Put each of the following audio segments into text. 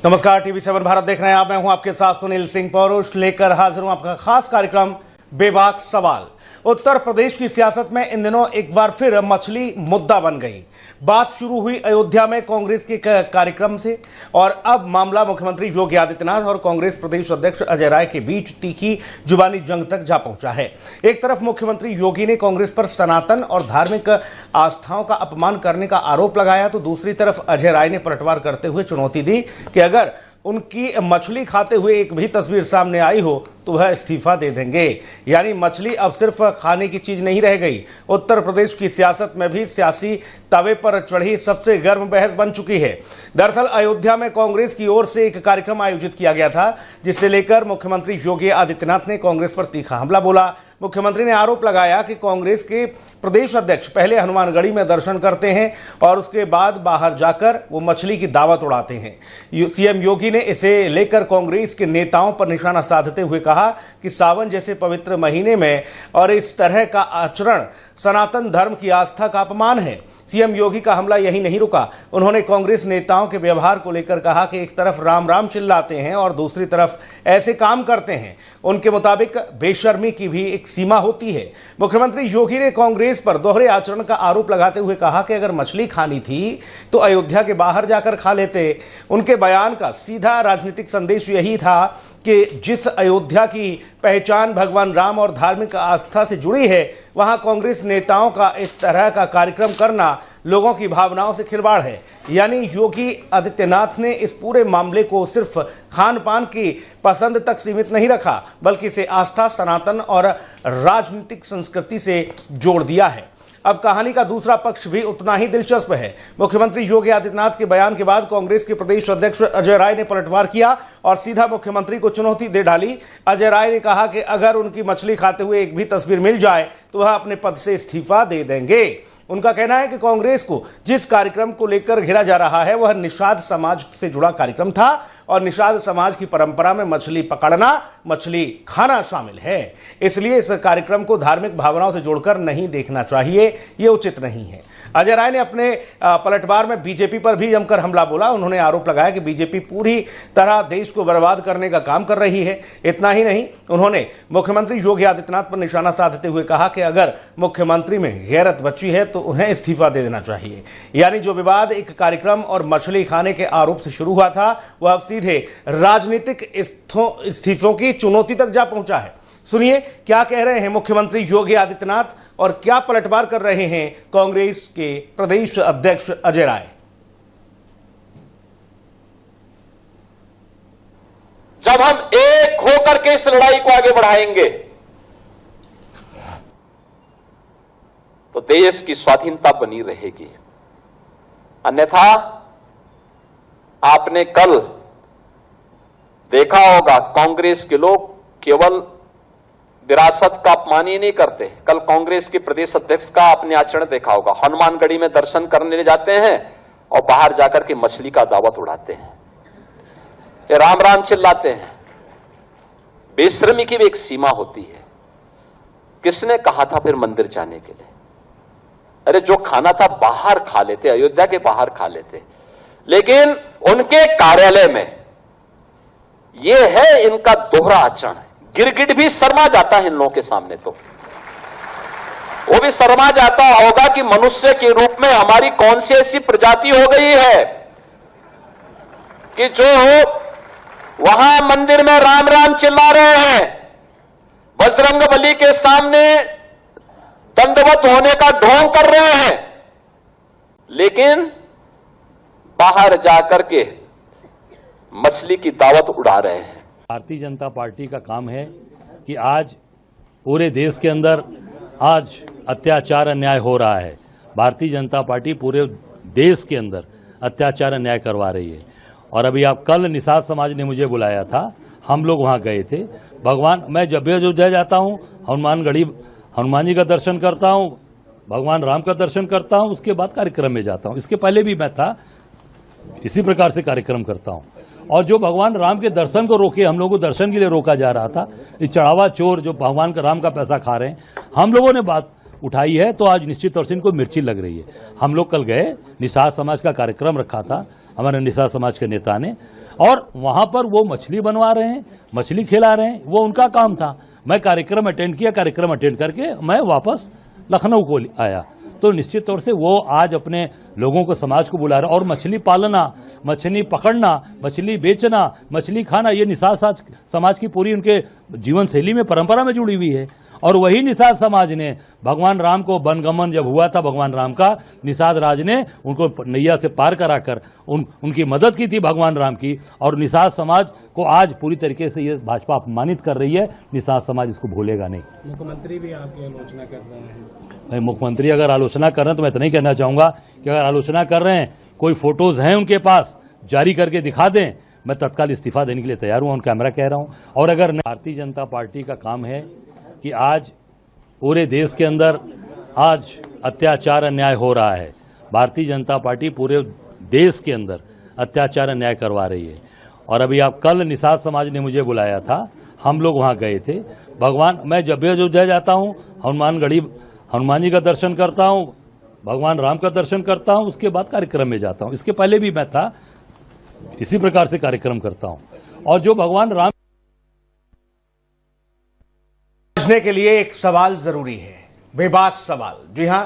नमस्कार, टीवी7 भारत देख रहे हैं आप। मैं हूं आपके साथ सुनील सिंह पौरुष, लेकर हाजिर हूं आपका खास कार्यक्रम बेबाक सवाल। उत्तर प्रदेश की सियासत में इन दिनों एक बार फिर मछली मुद्दा बन गई। बात शुरू हुई अयोध्या में कांग्रेस के कार्यक्रम से और अब मामला मुख्यमंत्री योगी आदित्यनाथ और कांग्रेस प्रदेश अध्यक्ष अजय राय के बीच तीखी जुबानी जंग तक जा पहुंचा है। एक तरफ मुख्यमंत्री योगी ने कांग्रेस पर सनातन और धार्मिक आस्थाओं का अपमान करने का आरोप लगाया, तो दूसरी तरफ अजय राय ने पलटवार करते हुए चुनौती दी कि अगर उनकी मछली खाते हुए एक भी तस्वीर सामने आई हो तो वह इस्तीफा दे देंगे। यानी मछली अब सिर्फ खाने की चीज नहीं रह गई, उत्तर प्रदेश की सियासत में भी सियासी तवे पर चढ़ी सबसे गर्म बहस बन चुकी है। दरअसल अयोध्या में कांग्रेस की ओर से एक कार्यक्रम आयोजित किया गया था, जिसे लेकर मुख्यमंत्री योगी आदित्यनाथ ने कांग्रेस पर तीखा हमला बोला। मुख्यमंत्री ने आरोप लगाया कि कांग्रेस के प्रदेश अध्यक्ष पहले हनुमानगढ़ी में दर्शन करते हैं और उसके बाद बाहर जाकर वो मछली की दावत उड़ाते हैं। सीएम योगी ने इसे लेकर कांग्रेस के नेताओं पर निशाना साधते हुए कहा कि सावन जैसे पवित्र महीने में और इस तरह का आचरण सनातन धर्म की आस्था का अपमान है। सीएम योगी का हमला यही नहीं रुका, उन्होंने कांग्रेस नेताओं के व्यवहार को लेकर कहा कि एक तरफ राम राम चिल्लाते हैं और दूसरी तरफ ऐसे काम करते हैं। उनके मुताबिक बेशर्मी की भी एक सीमा होती है। मुख्यमंत्री योगी ने कांग्रेस पर दोहरे आचरण का आरोप लगाते हुए कहा कि अगर मछली खानी थी तो अयोध्या के बाहर जाकर खा लेते। उनके बयान का सीधा राजनीतिक संदेश यही था कि जिस अयोध्या की पहचान भगवान राम और धार्मिक आस्था से जुड़ी है, वहां कांग्रेस नेताओं का इस तरह का कार्यक्रम करना लोगों की भावनाओं से खिलवाड़ है। यानी योगी आदित्यनाथ ने इस पूरे मामले को सिर्फ खान पान की पसंद तक सीमित नहीं रखा, बल्कि इसे आस्था, सनातन और राजनीतिक संस्कृति से जोड़ दिया है। अब कहानी का दूसरा पक्ष भी उतना ही दिलचस्प है। मुख्यमंत्री योगी आदित्यनाथ के बयान के बाद कांग्रेस के प्रदेश अध्यक्ष अजय राय ने पलटवार किया और सीधा मुख्यमंत्री को चुनौती दे डाली। अजय राय ने कहा कि अगर उनकी मछली खाते हुए एक भी तस्वीर मिल जाए तो वह अपने पद से इस्तीफा दे देंगे। उनका कहना है कि कांग्रेस को जिस कार्यक्रम को लेकर घेरा जा रहा है वह निषाद समाज से जुड़ा कार्यक्रम था और निषाद समाज की परंपरा में मछली पकड़ना, मछली खाना शामिल है। इसलिए इस कार्यक्रम को धार्मिक भावनाओं से जोड़कर नहीं देखना चाहिए, ये उचित नहीं है। अजय राय ने अपने पलटवार में बीजेपी पर भी जमकर हमला बोला। उन्होंने आरोप लगाया कि बीजेपी पूरी तरह देश को बर्बाद करने का काम कर रही है। इतना ही नहीं, उन्होंने मुख्यमंत्री योगी आदित्यनाथ पर निशाना साधते हुए कहा कि अगर मुख्यमंत्री में गैरत बची है तो उन्हें इस्तीफा दे देना चाहिए। यानी जो विवाद एक कार्यक्रम और मछली खाने के आरोप से शुरू हुआ था, वह अब सीधे राजनीतिक इस्तीफों की चुनौती तक जा पहुंचा है। सुनिए क्या कह रहे हैं मुख्यमंत्री योगी आदित्यनाथ और क्या पलटवार कर रहे हैं कांग्रेस के प्रदेश अध्यक्ष अजय राय। जब हम एक होकर के इस लड़ाई को आगे बढ़ाएंगे तो देश की स्वाधीनता बनी रहेगी। अन्यथा आपने कल देखा होगा, कांग्रेस के लोग केवल विरासत का अपमान ही नहीं करते। कल कांग्रेस के प्रदेश अध्यक्ष का आपने आचरण देखा होगा, हनुमानगढ़ी में दर्शन करने जाते हैं और बाहर जाकर के मछली का दावत उड़ाते हैं, ये राम राम चिल्लाते हैं। बेशर्मी की भी एक सीमा होती है। किसने कहा था फिर मंदिर जाने के लिए? अरे जो खाना था बाहर खा लेते, अयोध्या के बाहर खा लेते। लेकिन उनके कार्यालय में यह है इनका दोहरा आचरण। गिरगिट भी शर्मा जाता है इन लोगों के सामने, तो वो भी शर्मा जाता होगा कि मनुष्य के रूप में हमारी कौन सी ऐसी प्रजाति हो गई है कि जो वहां मंदिर में राम राम चिल्ला रहे हैं, बजरंगबली के सामने दंडवत होने का ढोंग कर रहे हैं, लेकिन बाहर जाकर के मछली की दावत उड़ा रहे हैं। भारतीय जनता पार्टी का काम है कि आज पूरे देश के अंदर आज अत्याचार अन्याय हो रहा है। भारतीय जनता पार्टी पूरे देश के अंदर अत्याचार अन्याय करवा रही है। और अभी आप कल निषाद समाज ने मुझे बुलाया था, हम लोग वहां गए थे। भगवान, मैं जब भी अयोध्या जाता हूं हनुमानगढ़ी हनुमान जी का दर्शन करता हूं, भगवान राम का दर्शन करता हूं, उसके बाद कार्यक्रम में जाता हूं। इसके पहले भी मैं था, इसी प्रकार से कार्यक्रम करता हूं। और जो भगवान राम के दर्शन को रोके, हम लोगों को दर्शन के लिए रोका जा रहा था, ये चढ़ावा चोर जो भगवान का राम का पैसा खा रहे हैं, हम लोगों ने बात उठाई है, तो आज निश्चित तौर से इनको मिर्ची लग रही है। हम लोग कल गए, निषाद समाज का कार्यक्रम रखा था, हमारे निषाद समाज के नेता ने, और वहां पर वो मछली बनवा रहे हैं, मछली खिला रहे हैं, वो उनका काम था। मैं कार्यक्रम अटेंड किया, कार्यक्रम अटेंड करके मैं वापस लखनऊ को आया। तो निश्चित तौर से वो आज अपने लोगों को, समाज को बुला रहे हैं। और मछली पालना, मछली पकड़ना, मछली बेचना, मछली खाना, ये निषाद समाज की पूरी उनके जीवन शैली में, परंपरा में जुड़ी हुई है। और वही निषाद समाज ने भगवान राम को वनगमन जब हुआ था भगवान राम का, निषाद राज ने उनको नैया से पार कराकर उनकी मदद की थी भगवान राम की। और निषाद समाज को आज पूरी तरीके से ये भाजपा अपमानित कर रही है। निषाद समाज इसको भूलेगा नहीं। मुख्यमंत्री भी आपकी आलोचना कर रहे हैं। भाई, मुख्यमंत्री अगर आलोचना कर रहे हैं तो मैं इतना ही कहना चाहूंगा कि अगर आलोचना कर रहे हैं, कोई फोटोज हैं उनके पास, जारी करके दिखा दें, मैं तत्काल इस्तीफा देने के लिए तैयार हूं। ऑन कैमरा कह रहा हूं। और अगर भारतीय जनता पार्टी का काम है कि आज पूरे देश के अंदर आज अत्याचार अन्याय हो रहा है, भारतीय जनता पार्टी पूरे देश के अंदर अत्याचार अन्याय करवा रही है। और अभी आप कल निषाद समाज ने मुझे बुलाया था, हम लोग वहां गए थे। भगवान, मैं जब भी अयोध्या जाता हूं, हनुमान जी का दर्शन करता हूं, भगवान राम का दर्शन करता हूं, उसके बाद कार्यक्रम में जाता हूं। इसके पहले भी मैं था, इसी प्रकार से कार्यक्रम करता हूं। और जो भगवान राम समझने के लिए एक सवाल जरूरी है, बेबाक सवाल। जी हां,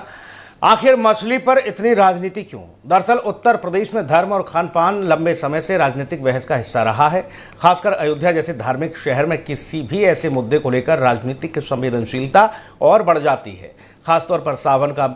आखिर मछली पर इतनी राजनीति क्यों? दरअसल उत्तर प्रदेश में धर्म और खान पान लंबे समय से राजनीतिक बहस का हिस्सा रहा है। खासकर अयोध्या जैसे धार्मिक शहर में किसी भी ऐसे मुद्दे को लेकर राजनीतिक संवेदनशीलता और बढ़ जाती है। खासतौर पर सावन का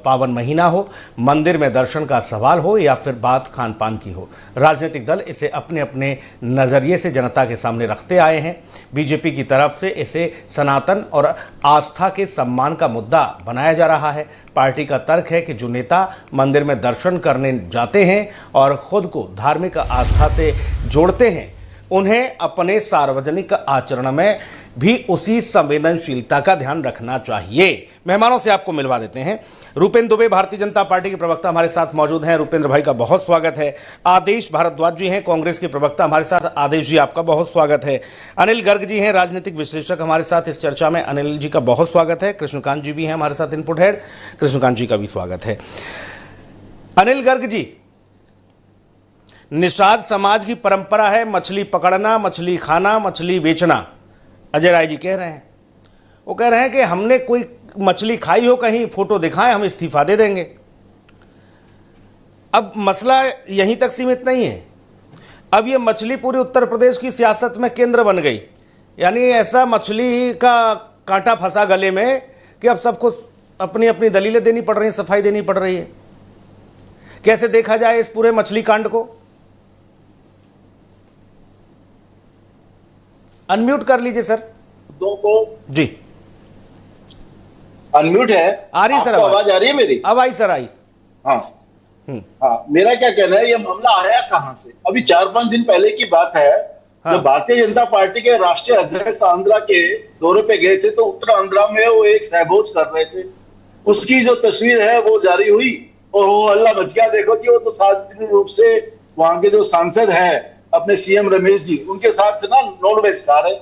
पावन महीना हो, मंदिर में दर्शन का सवाल हो या फिर बात खान पान की हो, राजनीतिक दल इसे अपने अपने नज़रिए से जनता के सामने रखते आए हैं। बीजेपी की तरफ से इसे सनातन और आस्था के सम्मान का मुद्दा बनाया जा रहा है। पार्टी का तर्क है कि जो नेता मंदिर में दर्शन करने जाते हैं और खुद को धार्मिक आस्था से जोड़ते हैं, उन्हें अपने सार्वजनिक आचरण में भी उसी संवेदनशीलता का ध्यान रखना चाहिए। मेहमानों से आपको मिलवा देते हैं। रूपेंद्र दुबे भारतीय जनता पार्टी के प्रवक्ता हमारे साथ मौजूद हैं। रूपेंद्र भाई का बहुत स्वागत है। आदेश भारद्वाज जी हैं, कांग्रेस के प्रवक्ता हमारे साथ। आदेश जी, आपका बहुत स्वागत है। अनिल गर्ग जी हैं, राजनीतिक विश्लेषक हमारे साथ इस चर्चा में। अनिल जी का बहुत स्वागत है। कृष्णकांत जी भी हैं हमारे साथ, इनपुट हेड। कृष्णकांत जी का भी स्वागत है। अनिल गर्ग जी, निषाद समाज की परंपरा है मछली पकड़ना, मछली खाना, मछली बेचना। अजय राय जी कह रहे हैं, वो कह रहे हैं कि हमने कोई मछली खाई हो, कहीं फोटो दिखाएं, हम इस्तीफा दे देंगे। अब मसला यहीं तक सीमित नहीं है, अब ये मछली पूरे उत्तर प्रदेश की सियासत में केंद्र बन गई। यानी ऐसा मछली का कांटा फंसा गले में कि अब सबको अपनी अपनी दलीलें देनी पड़ रही हैं, सफाई देनी पड़ रही है। कैसे देखा जाए इस पूरे मछली कांड को? अनम्यूट कर लीजिए सर। दो को जी अनम्यूट है। आ रही सर, आवाज आ रही है मेरी? अब आई सर, आई। हाँ हाँ, मेरा क्या कहना है, ये मामला आया कहाँ से? अभी 4-5 दिन पहले की बात है। हाँ। जब भारतीय जनता पार्टी के राष्ट्रीय अध्यक्ष आंध्रा के दौरे पे गए थे, तो उत्तर आंध्रा में वो एक सहभोज कर रहे थे। उसकी जो तस्वीर है वो जारी हुई और वो अल्लाह बच गया। देखो कि वो तो सार्वजनिक रूप से वहां के जो सांसद है अपने सीएम रमेश जी, उनके साथ ना नॉन वेज खा रहे,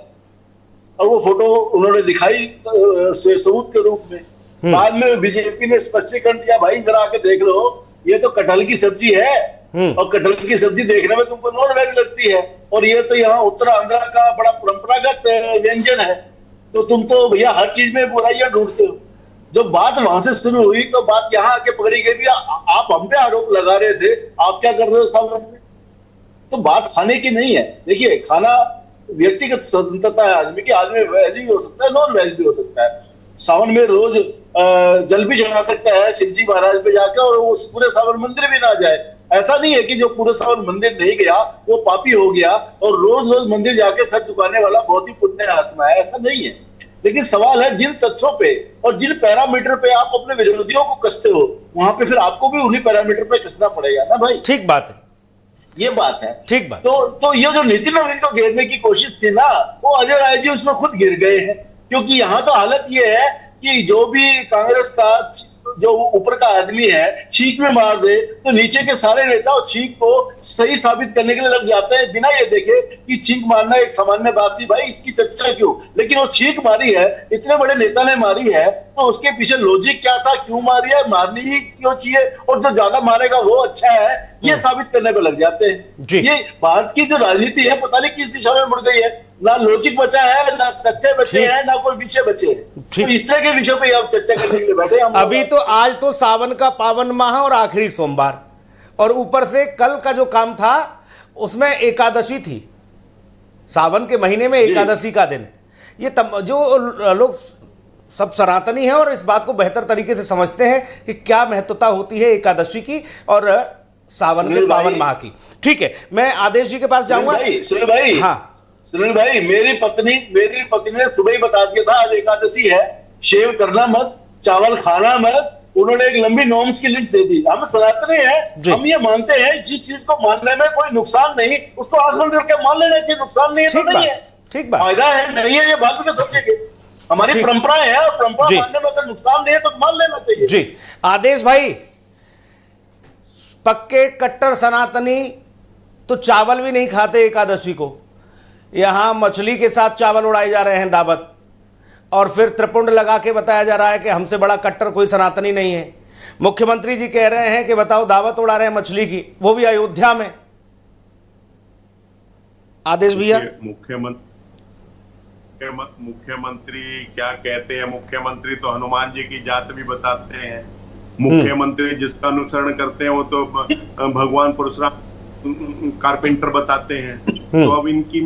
और वो फोटो उन्होंने दिखाई सबूत के रूप में। बाद में बीजेपी ने स्पष्टीकरण दिया, भाई इधर आके देख लो, ये तो कटहल की सब्जी है और कटहल की सब्जी देखने में तुमको नॉन वेज लगती है, और ये तो यहाँ उत्तर आंध्रा का बड़ा परंपरागत व्यंजन है, तो तुम तो भैया हर चीज में बुराइयां ढूंढते हो। जब बात वहां से शुरू हुई तो बात यहाँ आके पकड़ी गई, भी आप हम पे आरोप लगा रहे थे, आप क्या कर रहे हो सावन में? तो बात खाने की नहीं है। देखिए, खाना व्यक्तिगत स्वतंत्रता है आदमी की, आदमी वेज भी हो सकता है, नॉन वेज भी हो सकता है। सावन में रोज जल भी चढ़ा सकता है शिव जी महाराज पे जाके, और वो पूरे सावन मंदिर भी ना जाए। ऐसा नहीं है कि जो पूरे सावन मंदिर नहीं गया वो पापी हो गया, और रोज रोज मंदिर जाके सर झुकाने वाला बहुत ही पुण्य आत्मा है, ऐसा नहीं है। लेकिन सवाल है जिन तथ्यों पे और जिन पैरामीटर पे आप अपने विरोधियों को कसते हो, वहां पे फिर आपको भी उन्हीं पैरामीटर पे कसना पड़ेगा ना भाई। ठीक बात है, ये बात है। ठीक बात। तो ये जो नितिन नवीन को घेरने की कोशिश थी ना, वो अजय राय जी उसमें खुद गिर गए हैं। क्योंकि यहाँ तो हालत ये है कि जो भी कांग्रेस का जो ऊपर का आदमी है छींक में मार दे तो नीचे के सारे नेता और छींक को सही साबित करने के लिए लग जाते हैं, बिना ये देखे कि छींक मारना एक सामान्य बात थी, भाई इसकी चर्चा क्यों। लेकिन वो छींक मारी है, इतने बड़े नेता ने मारी है, तो उसके पीछे लॉजिक क्या था, क्यों मारी है, मारनी ही क्यों चाहिए, और जो ज्यादा मारेगा वो अच्छा है, ये साबित करने पे लग जाते हैं। ये भारत की जो राजनीति है पता नहीं किस दिशा में मुड़ गई है, ना लॉजिक बचा है, ना तथ्य बचे हैं, ना कोई विषय बचे हैं। तो इस तरह के विषयों पे आप चर्चा करने के लिए बैठे हम। अभी तो आज तो सावन का पावन माह और आखिरी सोमवार, और ऊपर से कल का जो काम था उसमें एकादशी थी, सावन के महीने में एकादशी का दिन। ये जो लोग सब सनातनी हैं और इस बात को बेहतर तरीके से समझते हैं कि क्या महत्वता होती है एकादशी की और सावन के पावन माह की। ठीक है, मैं आदेश जी के पास जाऊंगा। सुनील भाई, हाँ सुनील भाई, मेरी पत्नी ने सुबह ही बता दिया था आज एकादशी है, शेव करना मत, चावल खाना मत। उन्होंने एक लंबी नॉर्म्स की लिस्ट दे दी। हम सनातनी हैं, हम ये मानते हैं जिस चीज को मानने में कोई नुकसान नहीं उसको आंख बंद करके मान लेना चाहिए। नुकसान नहीं है तो नहीं है, ठीक बात, फायदा है नहीं है, ये बात भी सोचेंगे। हमारी परंपराएं हैं और परंपरा मानने में अगर नुकसान नहीं है तो मान लेना चाहिए। जी आदेश भाई, पक्के कट्टर सनातनी तो चावल भी नहीं खाते एकादशी को। यहां मछली के साथ चावल उड़ाए जा रहे हैं दावत, और फिर त्रिपुंड लगा के बताया जा रहा है कि हमसे बड़ा कट्टर कोई सनातनी नहीं है। मुख्यमंत्री जी कह रहे हैं कि बताओ दावत उड़ा रहे हैं मछली की, वो भी अयोध्या में। आदेश भैया, मुख्यमंत्री क्या कहते हैं? मुख्यमंत्री तो हनुमान जी की जात भी बताते हैं। मुख्यमंत्री जिसका अनुसरण करते हैं वो तो भगवान परशुराम कारपेंटर बताते हैं। तो अब इनकी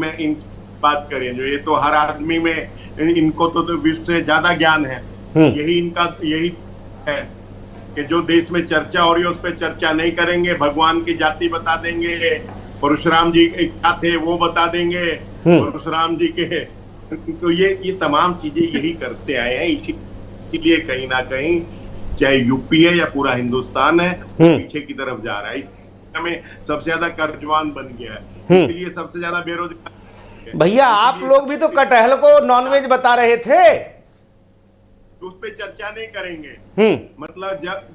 बात करें, जो ये तो हर आदमी में इनको तो विश्व से ज्यादा ज्ञान है। यही है कि जो देश में चर्चा हो रही है उस पर चर्चा नहीं करेंगे, भगवान की जाति बता देंगे, परशुराम जी क्या थे वो बता देंगे, परशुराम जी के। तो ये तमाम चीजें यही करते आए हैं। इसीलिए कहीं ना कहीं चाहे यूपी है या पूरा हिंदुस्तान है पीछे की तरफ जा रहा है। हमें सबसे ज्यादा कर्जवान बन गया है, इसलिए सबसे ज्यादा बेरोजगार। भैया आप लोग भी तो कटहल को नॉनवेज बता रहे थे, उस पर चर्चा नहीं करेंगे। मतलब जब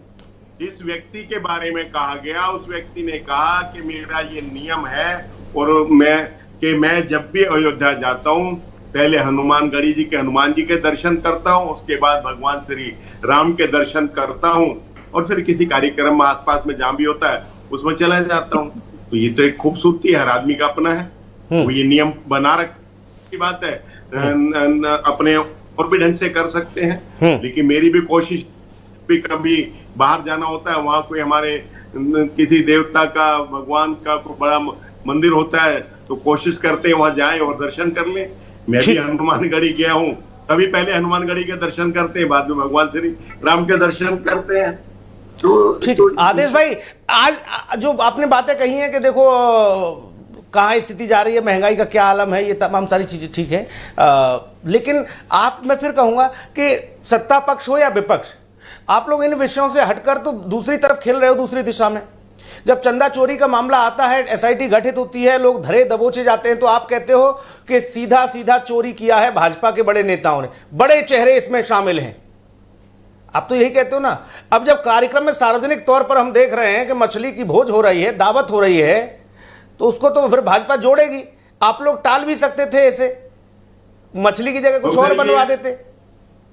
जिस व्यक्ति के बारे में कहा गया उस व्यक्ति ने कहा कि मेरा ये नियम है और मैं जब भी अयोध्या जाता हूँ पहले हनुमानगढ़ी जी के हनुमान जी के दर्शन करता हूँ, उसके बाद भगवान श्री राम के दर्शन करता हूँ, और फिर किसी कार्यक्रम में आसपास में जहां भी होता है उसमें चला जाता हूँ। तो ये तो एक खूबसूरती है, हर आदमी का अपना है, वो ये नियम बना रख की बात है। अपने और भी ढंग से कर सकते हैं, लेकिन मेरी भी कोशिश भी कभी बाहर जाना होता है, वहां कोई हमारे किसी देवता का भगवान का कोई बड़ा मंदिर होता है तो कोशिश करते हैं वहां जाएं और दर्शन कर लें। मैं भी हनुमानगढ़ी गया हूँ, तभी पहले हनुमानगढ़ी के दर्शन करते हैं, बाद में भगवान श्री राम के दर्शन करते हैं। ठीक। आदेश भाई, आज जो आपने बातें कही हैं कि देखो कहाँ स्थिति जा रही है, महंगाई का क्या आलम है, ये तमाम सारी चीजें ठीक है, लेकिन मैं फिर कहूंगा कि सत्ता पक्ष हो या विपक्ष, आप लोग इन विषयों से हटकर तो दूसरी तरफ खेल रहे हो, दूसरी दिशा में। जब चंदा चोरी का मामला आता है, एसआईटी गठित होती है, लोग धरे दबोचे जाते हैं, तो आप कहते हो कि सीधा सीधा चोरी किया है भाजपा के बड़े नेताओं ने, बड़े चेहरे इसमें शामिल हैं, आप तो यही कहते हो ना। अब जब कार्यक्रम में सार्वजनिक तौर पर हम देख रहे हैं कि मछली की भोज हो रही है, दावत हो रही है, तो उसको तो फिर भाजपा जोड़ेगी। आप लोग टाल भी सकते थे, ऐसे मछली की जगह कुछ और बनवा देते।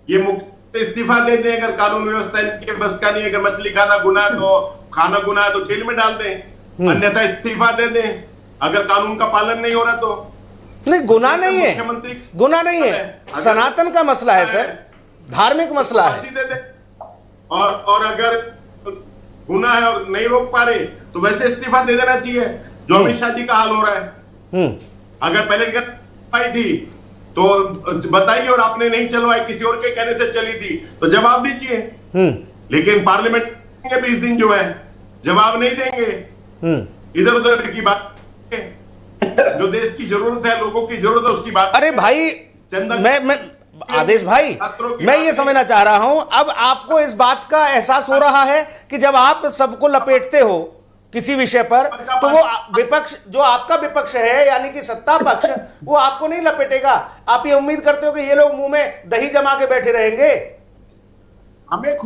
ये मुक्त इस्तीफा दे दें, अगर कानून व्यवस्था इनके बस का नहीं है, अगर मछली खाना गुनाह है तो जेल में डाल दें, अन्यथा इस्तीफा दे दें। अगर कानून का पालन नहीं हो रहा तो नहीं, गुनाह नहीं है, गुनाह नहीं है, सनातन का मसला है सर, धार्मिक मसला है। और अगर गुनाह है और नहीं रोक पा रहे तो वैसे इस्तीफा दे देना चाहिए, जो अमित शाह जी का हाल हो रहा है। अगर पहले पाई थी तो बताइए, और आपने नहीं चलवाई, किसी और के कहने से चली थी तो जवाब दीजिए। लेकिन पार्लियामेंट के 20 दिन जो है जवाब नहीं देंगे, इधर उधर की बात, जो देश की जरूरत है, लोगों की जरूरत है उसकी बात। अरे भाई, मैं आदेश भाई, मैं ये समझना चाह रहा हूं, अब आपको इस बात का एहसास हो रहा है कि जब आप सबको लपेटते हो किसी विषय पर, तो वो विपक्ष, जो आपका विपक्ष है यानी कि सत्ता पक्ष, वो आपको नहीं लपेटेगा। आप ये उम्मीद करते हो कि ये लोग मुंह में दही जमा के बैठे रहेंगे? हमें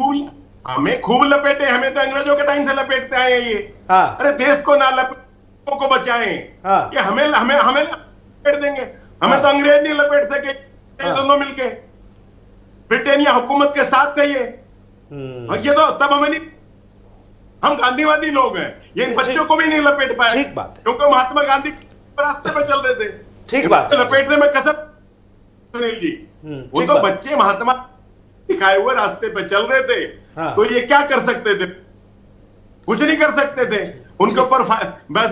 हमें खूब लपेटे, हमें तो अंग्रेजों के टाइम से लपेटते आए हैं ये। हाँ। अरे देश को ना लपेटों को बचाएं। हाँ। कि हमें हमें हमें लपेट देंगे, हमें तो अंग्रेज नहीं लपेट सके। दोनों मिलके ब्रिटेनिया हुकूमत के साथ थे ये। और ये तो तब हमें नहीं, हम गांधीवादी लोग हैं, ये इन बच्चों को भी नहीं लपेट पाए। ठीक बात है। क्योंकि महात्मा गांधी रास्ते पे चल रहे थे। ठीक बात है। लपेटने में कसम सुनील जी, वो ठीक तो बात। बच्चे महात्मा दिखाए हुए रास्ते पे चल रहे थे। हाँ। तो ये क्या कर सकते थे? कुछ नहीं कर सकते थे। उनके ऊपर बस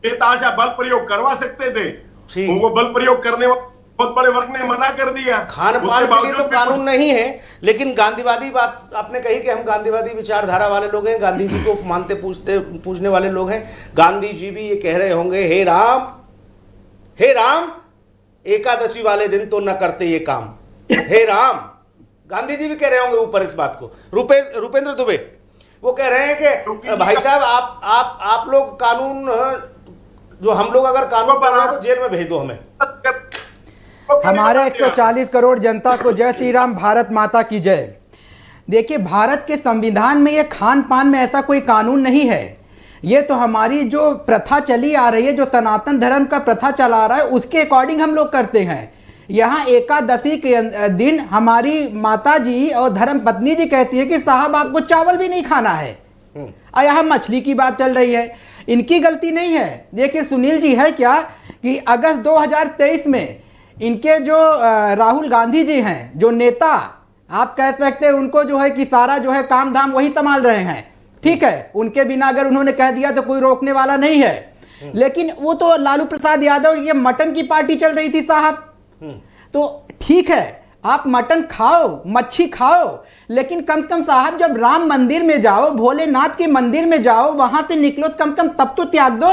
बेतहाशा बल प्रयोग करवा सकते थे। ठीक। उनको बल प्रयोग करने वाले बहुत बड़े वर्ग ने मना कर दिया। खान पान उसके के लिए बावजूद तो भी कानून नहीं है, लेकिन गांधीवादी बात आपने कही कि हम गांधीवादी विचारधारा वाले लोग हैं, गांधी जी को मानते पूजने वाले लोग हैं। गांधी जी भी ये कह रहे होंगे, हे राम एकादशी वाले दिन तो न करते ये काम, हे राम। गांधी जी भी कह रहे होंगे ऊपर इस बात को। रुपेंद्र दुबे वो कह रहे हैं कि भाई साहब आप लोग कानून, जो हम लोग अगर कानून बना रहे हैं तो जेल में भेज दो हमें। हमारे 140 करोड़ जनता को जय श्री राम, भारत माता की जय। देखिए, भारत के संविधान में ये खान पान में ऐसा कोई कानून नहीं है। ये तो हमारी जो प्रथा चली आ रही है, जो सनातन धर्म का प्रथा चला आ रहा है, उसके अकॉर्डिंग हम लोग करते हैं। यहाँ एकादशी के दिन हमारी माता जी और धर्म पत्नी जी कहती है कि साहब आपको चावल भी नहीं खाना है, और यहाँ मछली की बात चल रही है। इनकी गलती नहीं है। देखिए सुनील जी, है क्या कि अगस्त 2023 में इनके जो राहुल गांधी जी हैं, जो नेता आप कह सकते हैं, उनको जो है कि सारा जो है काम धाम वही संभाल रहे हैं। ठीक है, उनके बिना अगर उन्होंने कह दिया तो कोई रोकने वाला नहीं है। लेकिन वो तो लालू प्रसाद यादव, ये मटन की पार्टी चल रही थी साहब। तो ठीक है, आप मटन खाओ, मच्छी खाओ, लेकिन कम से कम साहब जब राम मंदिर में जाओ, भोलेनाथ के मंदिर में जाओ, वहां से निकलो तो कम से कम तब तो त्याग दो।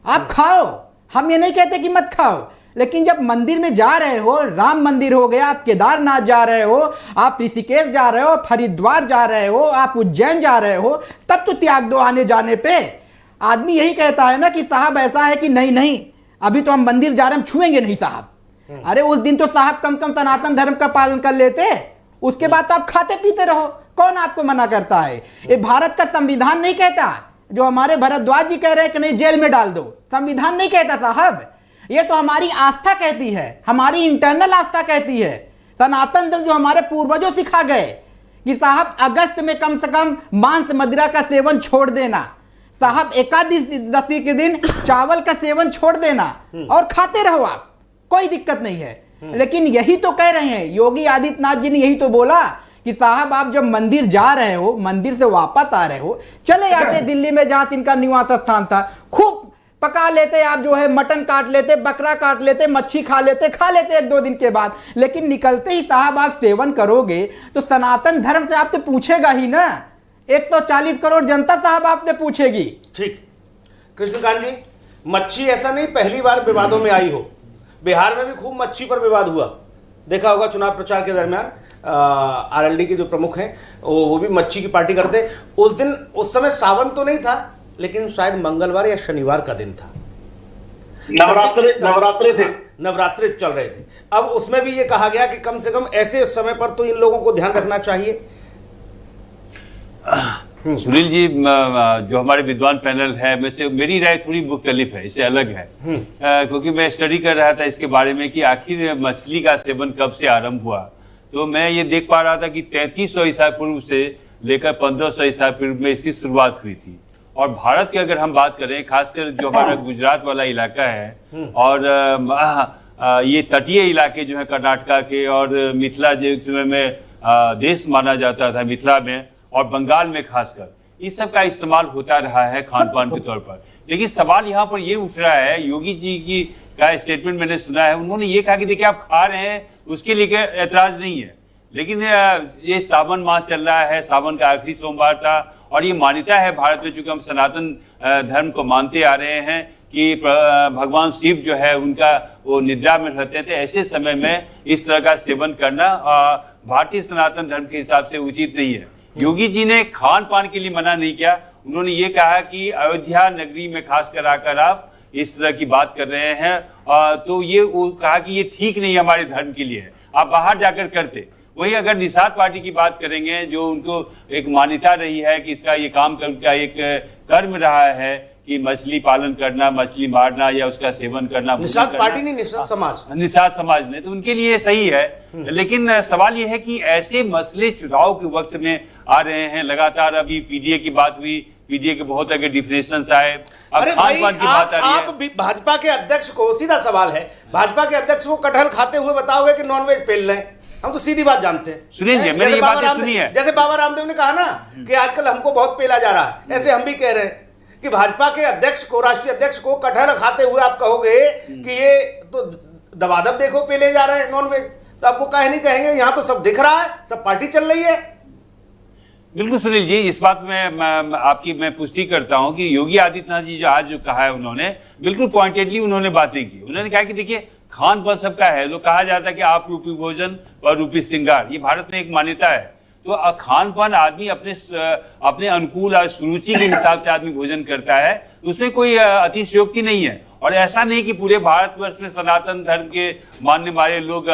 आप खाओ, हम ये नहीं कहते कि मत खाओ, लेकिन जब मंदिर में जा रहे हो, राम मंदिर हो गया, आप केदारनाथ जा रहे हो, आप ऋषिकेश जा रहे हो, हरिद्वार जा रहे हो, आप उज्जैन जा रहे हो, तब तो त्याग दो। आने जाने पे आदमी यही कहता है ना कि साहब ऐसा है कि नहीं नहीं अभी तो हम मंदिर जा रहे हैं, हम छुएंगे नहीं साहब। अरे उस दिन तो साहब कम कम सनातन धर्म का पालन कर लेते, उसके बाद तो आप खाते पीते रहो, कौन आपको मना करता है? ये भारत का संविधान नहीं कहता, जो हमारे भरद्वाज जी कह रहे हैं कि नहीं जेल में डाल दो, संविधान नहीं कहता साहब। ये तो हमारी आस्था कहती है, हमारी इंटरनल आस्था कहती है। सनातन धर्म जो हमारे पूर्वजों सिखा गए कि साहब अगस्त में कम से कम मांस मदिरा का सेवन छोड़ देना, साहब एकादशी के दिन चावल का सेवन छोड़ देना, और खाते रहो आप, कोई दिक्कत नहीं है। लेकिन यही तो कह रहे हैं, योगी आदित्यनाथ जी ने यही तो बोला कि साहब आप जब मंदिर जा रहे हो, मंदिर से वापस आ रहे हो, चले जाते दिल्ली में जहां इनका निवास स्थान था, खूब पका लेते, आप जो है मटन काट लेते, बकरा काट लेते, मच्छी खा लेते 1-2 दिन के बाद। लेकिन निकलते ही साहब आप सेवन करोगे तो सनातन धर्म से आपसे पूछेगा ही ना, 140 करोड़ जनता साहब आपसे पूछेगी। ठीक, कृष्णकांत जी, मच्छी ऐसा नहीं पहली बार विवादों में आई हो, बिहार में भी खूब मच्छी पर विवाद हुआ, देखा होगा चुनाव प्रचार के दरमियान। आरएलडी के जो प्रमुख हैं वो भी मच्छी की पार्टी करते। उस दिन, उस समय सावन तो नहीं था, लेकिन शायद मंगलवार या शनिवार का दिन था, नवरात्रे थे, नवरात्रे चल रहे थे। अब उसमें भी ये कहा गया कि कम से कम ऐसे समय पर तो इन लोगों को ध्यान रखना चाहिए। सुनील जी, जो हमारे विद्वान पैनल है, वैसे मेरी राय थोड़ी मुख्तलिफ है, इससे अलग है। क्योंकि मैं स्टडी कर रहा था इसके बारे में कि आखिर मछली का सेवन कब से आरंभ हुआ। तो मैं ये देख पा रहा था कि 3300 ईसा पूर्व से लेकर 1500 ईसा पूर्व में इसकी शुरुआत हुई थी। और भारत की अगर हम बात करें, खासकर जो हमारा गुजरात वाला इलाका है और ये तटीय इलाके जो है कर्नाटका के, और मिथिला जो समय में देश माना जाता था, मिथिला में और बंगाल में खासकर, इस सब का इस्तेमाल होता रहा है खान पान के तौर पर। लेकिन सवाल यहाँ पर ये उठ रहा है, योगी जी की का स्टेटमेंट मैंने सुना है, उन्होंने ये कहा कि देखिए आप खा रहे हैं उसके लिए ऐतराज नहीं है, लेकिन ये सावन माह चल रहा है, सावन का आखिरी सोमवार था, और ये मान्यता है भारत में, चूंकि हम सनातन धर्म को मानते आ रहे हैं कि भगवान शिव जो है उनका वो निद्रा में रहते थे, ऐसे समय में इस तरह का सेवन करना भारतीय सनातन धर्म के हिसाब से उचित नहीं है। योगी जी ने खान पान के लिए मना नहीं किया, उन्होंने ये कहा कि अयोध्या नगरी में खास कर आकर आप इस तरह की बात कर रहे हैं, तो ये वो कहा कि ये ठीक नहीं हमारे धर्म के लिए है, आप बाहर जाकर करते। वही अगर निषाद पार्टी की बात करेंगे, जो उनको एक मान्यता रही है कि इसका ये काम का एक कर्म रहा है कि मछली पालन करना, मछली मारना या उसका सेवन करना, निषाद पार्टी नहीं, निषाद समाज ने, तो उनके लिए सही है। लेकिन सवाल ये है कि ऐसे मसले चुनाव के वक्त में आ रहे हैं लगातार। अभी पीडीए की बात हुई, पीडीए के बहुत आगे डिफिनेशंस आए। अरे भाई, आप भाजपा के अध्यक्ष को, सीधा सवाल है, भाजपा के अध्यक्ष को कटहल खाते हुए बताओगे कि नॉनवेज पेल लें? हम तो सीधी बात जानते हैं। सुनिए, मैंने ये बातें सुनी है। जैसे बाबा रामदेव ने कहा ना कि आजकल हमको बहुत पेला जा रहा है, ऐसे हम भी कह रहे हैं कि भाजपा के अध्यक्ष को, राष्ट्रीय अध्यक्ष को कटहल खाते हुए आप कहोगे कि ये तो दबादब देखो पेले जा रहे हैं नॉनवेज, तो आपको काहे नहीं कहेंगे? यहां तो सब दिख रहा है, सब पार्टी चल रही है। बिल्कुल सुनील जी, इस बात में मैं पुष्टि करता हूं कि योगी आदित्यनाथ जी जो कहा है, उन्होंने बिल्कुल पॉइंटेडली उन्होंने बातें की। उन्होंने कहा कि देखिए, खान पान सबका है। लोग कहा जाता है कि आप रूपी भोजन और रूपी श्रृंगार, ये भारत में एक मान्यता है। तो खान पान आदमी अपने अनुकूल और सुरुचि के हिसाब से आदमी भोजन करता है, उसमें कोई अतिशयोक्ति नहीं है। और ऐसा नहीं कि पूरे भारतवर्ष में सनातन धर्म के मानने वाले लोग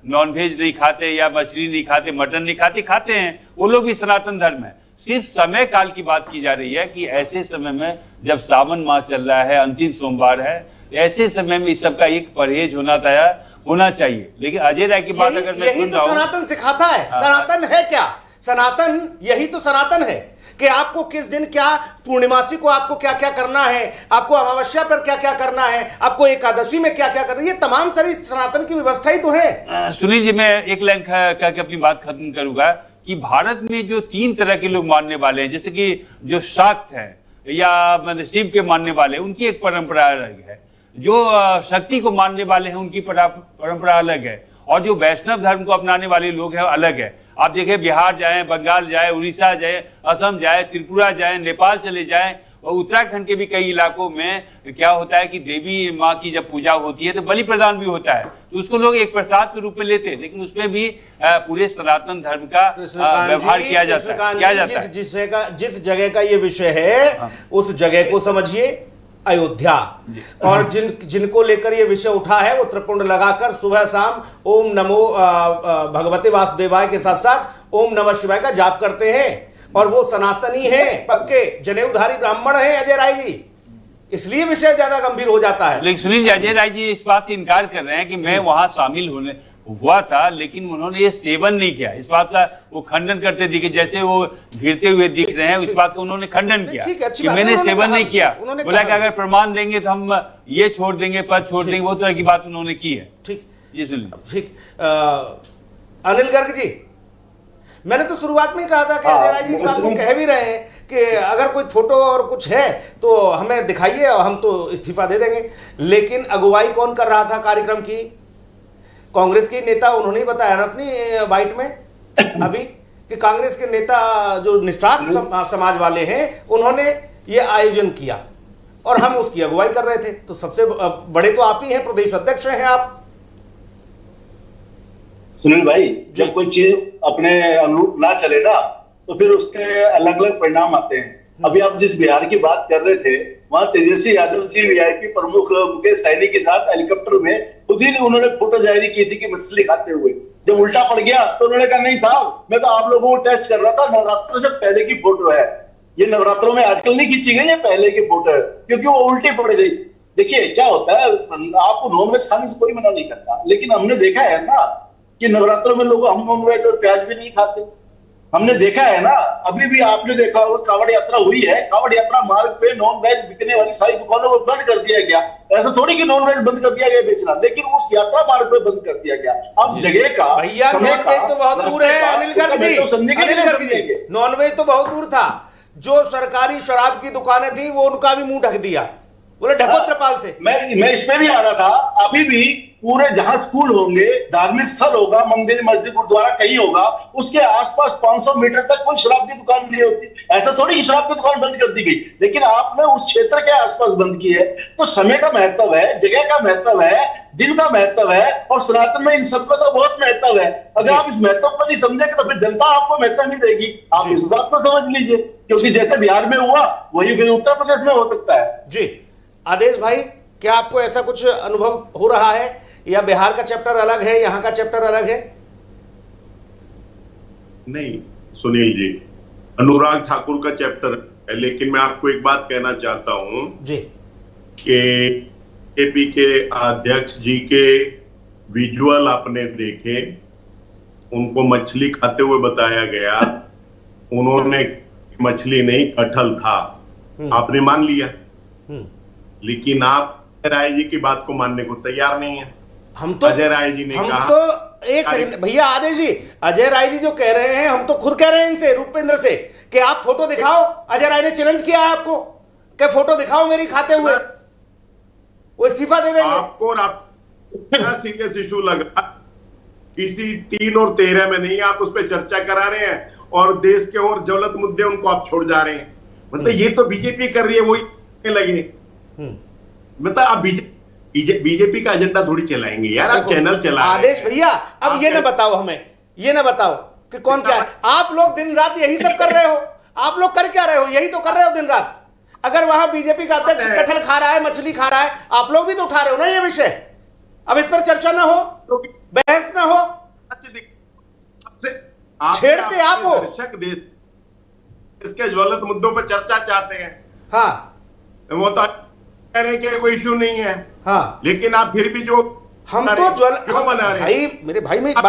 नॉनवेज नहीं खाते या मछली नहीं खाते, मटन नहीं खाते, खाते हैं, वो लोग भी सनातन धर्म है। सिर्फ समय काल की बात की जा रही है कि ऐसे समय में जब सावन माह चल रहा है, अंतिम सोमवार है, ऐसे समय में इस सब का एक परहेज होना चाहिए। लेकिन अजय राय की बात अगर मैं यही तो सनातन सिखाता है। सनातन है क्या? सनातन यही तो सनातन है कि आपको किस दिन क्या, पूर्णिमासी को आपको क्या क्या करना है, आपको अमावस्या पर क्या क्या करना है, आपको एकादशी में क्या क्या करना है, ये तमाम सारी सनातन की व्यवस्था ही तो है। सुनील जी, मैं एक लाइन कह के अपनी बात खत्म करूंगा कि भारत में जो 3 तरह के लोग मानने वाले हैं, जैसे कि जो शाक्त है या मतलब शिव के मानने वाले, उनकी एक परंपरा अलग है। जो शक्ति को मानने वाले हैं, उनकी परंपरा अलग है। और जो वैष्णव धर्म को अपनाने वाले लोग हैं, अलग है। आप देखें, बिहार जाए, बंगाल जाए, उड़ीसा जाए, असम जाए, त्रिपुरा जाए, नेपाल चले जाए, और उत्तराखंड के भी कई इलाकों में क्या होता है कि देवी माँ की जब पूजा होती है तो बलि प्रदान भी होता है, तो उसको लोग एक प्रसाद के रूप में लेते हैं। लेकिन उसमें भी पूरे सनातन धर्म का व्यवहार किया जाता है। जिस जगह का ये विषय है, उस जगह को समझिए, अयोध्या। और जिनको लेकर ये विषय उठा है, वो त्रिपुंड लगाकर सुबह शाम ओम नमो भगवते वासुदेवाय के साथ साथ ओम नमः शिवाय का जाप करते हैं। और वो सनातनी हैं, पक्के जनेऊधारी ब्राह्मण हैं अजय राय जी, इसलिए विषय ज्यादा गंभीर हो जाता है। लेकिन सुनील, अजय राय जी इस बात से इनकार कर रहे हैं कि मैं वहां शामिल हुआ था, लेकिन उन्होंने ये सेवन नहीं किया। इस बात का वो खंडन करते दिखे, जैसे वो घिरते हुए दिख रहे हैं, इस बात का उन्होंने खंडन किया कि मैंने सेवन नहीं किया। बोला कि अगर प्रमाण देंगे तो हम ये छोड़ देंगे, पद छोड़ देंगे, वो तरह की बात उन्होंने की है। ठीक जी सुनील। ठीक, अनिल गर्ग जी, मैंने तो शुरुआत में ही कहा था कि अजय राय जी इस बात को कह भी रहे हैं कि अगर कोई फोटो और कुछ है तो हमें दिखाइए, हम तो इस्तीफा दे देंगे। लेकिन अगुवाई कौन कर रहा था कार्यक्रम की? कांग्रेस के नेता, उन्होंने ही बताया ना अपनी बाइट में अभी कि कांग्रेस के नेता जो निषाद समाज वाले हैं, उन्होंने ये आयोजन किया और हम उसकी अगुवाई कर रहे थे। तो सबसे बड़े तो आप ही हैं, प्रदेश अध्यक्ष हैं आप। सुनील भाई, जब कोई चीज अपने अनुरूप ना चले ना, तो फिर उसके अलग अलग परिणाम आते हैं। अभी आप जिस बिहार की बात कर रहे थे, वहां तेजस्वी यादव जी वीआईपी प्रमुख मुकेश सहनी के साथ हेलीकॉप्टर में खुद ही उन्होंने फोटो जारी की थी कि मछली खाते हुए। जब उल्टा पड़ गया तो उन्होंने कहा नहीं साहब, मैं तो आप लोगों को टेस्ट कर रहा था, नवरात्रों से पहले की फोटो है ये, नवरात्रों में आजकल नहीं खींची गई, ये पहले की फोटो है, क्योंकि वो उल्टी पड़ गई। देखिए क्या होता है, आपको नॉनवेज खाने से कोई मना नहीं करता, लेकिन हमने देखा है ना कि नवरात्रों में लोग हम नॉनवेज और प्याज भी नहीं खाते। हमने देखा है ना, अभी भी आपने देखा होगा, कावड़ यात्रा हुई है, कावड़ यात्रा मार्ग पे नॉन वेज बिकने वाली सारी दुकानों को बंद कर दिया गया। ऐसा थोड़ी कि नॉन वेज बंद कर दिया गया बेचना, लेकिन उस यात्रा मार्ग पे बंद कर दिया गया। अब जगह का भैया, नॉनवेज तो बहुत दूर है अनिल गर्ग जी, नॉनवेज तो बहुत दूर था। जो सरकारी शराब की दुकानें थी वो उनका भी मुंह ढक दिया, बोले ढको त्रिपाल से। मैं इस पे भी आ रहा था। अभी भी पूरे जहां स्कूल होंगे, धार्मिक स्थल होगा, मंदिर मस्जिद गुरुद्वारा कहीं होगा, उसके आसपास 500 मीटर तक कोई शराब की दुकान नहीं होती। ऐसा थोड़ी कि शराब की दुकान बंद कर दी गई, लेकिन आपने उस क्षेत्र के आसपास बंद की है। तो समय का महत्व है, जगह का महत्व है, दिन का महत्व है, और सनातन में इन सबका तो बहुत महत्व है। अगर आप इस महत्व को नहीं समझेंगे तो फिर जनता आपको महत्व नहीं देगी। आप इस बात को समझ लीजिए, क्योंकि जैसे बिहार में हुआ वही फिर उत्तर प्रदेश में हो सकता है। जी आदेश भाई, क्या आपको ऐसा कुछ अनुभव हो रहा है, या बिहार का चैप्टर अलग है, यहाँ का चैप्टर अलग है? नहीं सुनील जी, अनुराग ठाकुर का चैप्टर है, लेकिन मैं आपको एक बात कहना चाहता हूं जी कि एपी के अध्यक्ष जी के विजुअल आपने देखे, उनको मछली खाते हुए बताया गया, उन्होंने मछली नहीं कटहल था, आपने मान लिया, लेकिन आप राय जी की बात को मानने को तैयार नहीं है। हम तो अजय राय जी ने हम कहा, तो एक सेकंड भैया आदेश जी, अजय राय जी जो कह रहे हैं, हम तो खुद कह रहे हैं इनसे, रूपेंद्र से, कि आप फोटो दिखाओ। अजय राय ने चैलेंज किया है आपको कि फोटो दिखाओ मेरी खाते हुए, वो इस्तीफा दे देंगे। आपको और आप इतना सीरियस इशू लगा, किसी 3 और 13 में नहीं, आप उस पर चर्चा करा रहे हैं और देश के और ज्वलंत मुद्दे उनको आप छोड़ जा रहे हैं। मतलब ये तो बीजेपी कर रही है, वही लगे। मतलब आप बीजेपी का एजेंडा थोड़ी चलाएंगे यार, आप चैनल चला रहे हैं। आदेश भैया, अब ये ना बताओ हमें, ये ना बताओ कि कौन क्या है। आप लोग दिन रात यही सब कर रहे हो, आप लोग कर क्या रहे हो, यही तो कर रहे हो दिन रात। अगर वहां बीजेपी का अध्यक्ष कटहल खा रहा है, मछली खा रहा है, आप लोग भी तो उठा रहे हो ना ये विषय। अब इस पर चर्चा ना हो, बहस ना हो, छेड़ते आप हो। दर्शक देश इसके ज्वलंत मुद्दों पर चर्चा चाहते हैं। हाँ, वो तो कह रहे हैं कि कोई इशू नहीं है। हाँ, लेकिन आप फिर भी जो हम तो क्यों बना रहे हैं? भाई मेरे भाई में हम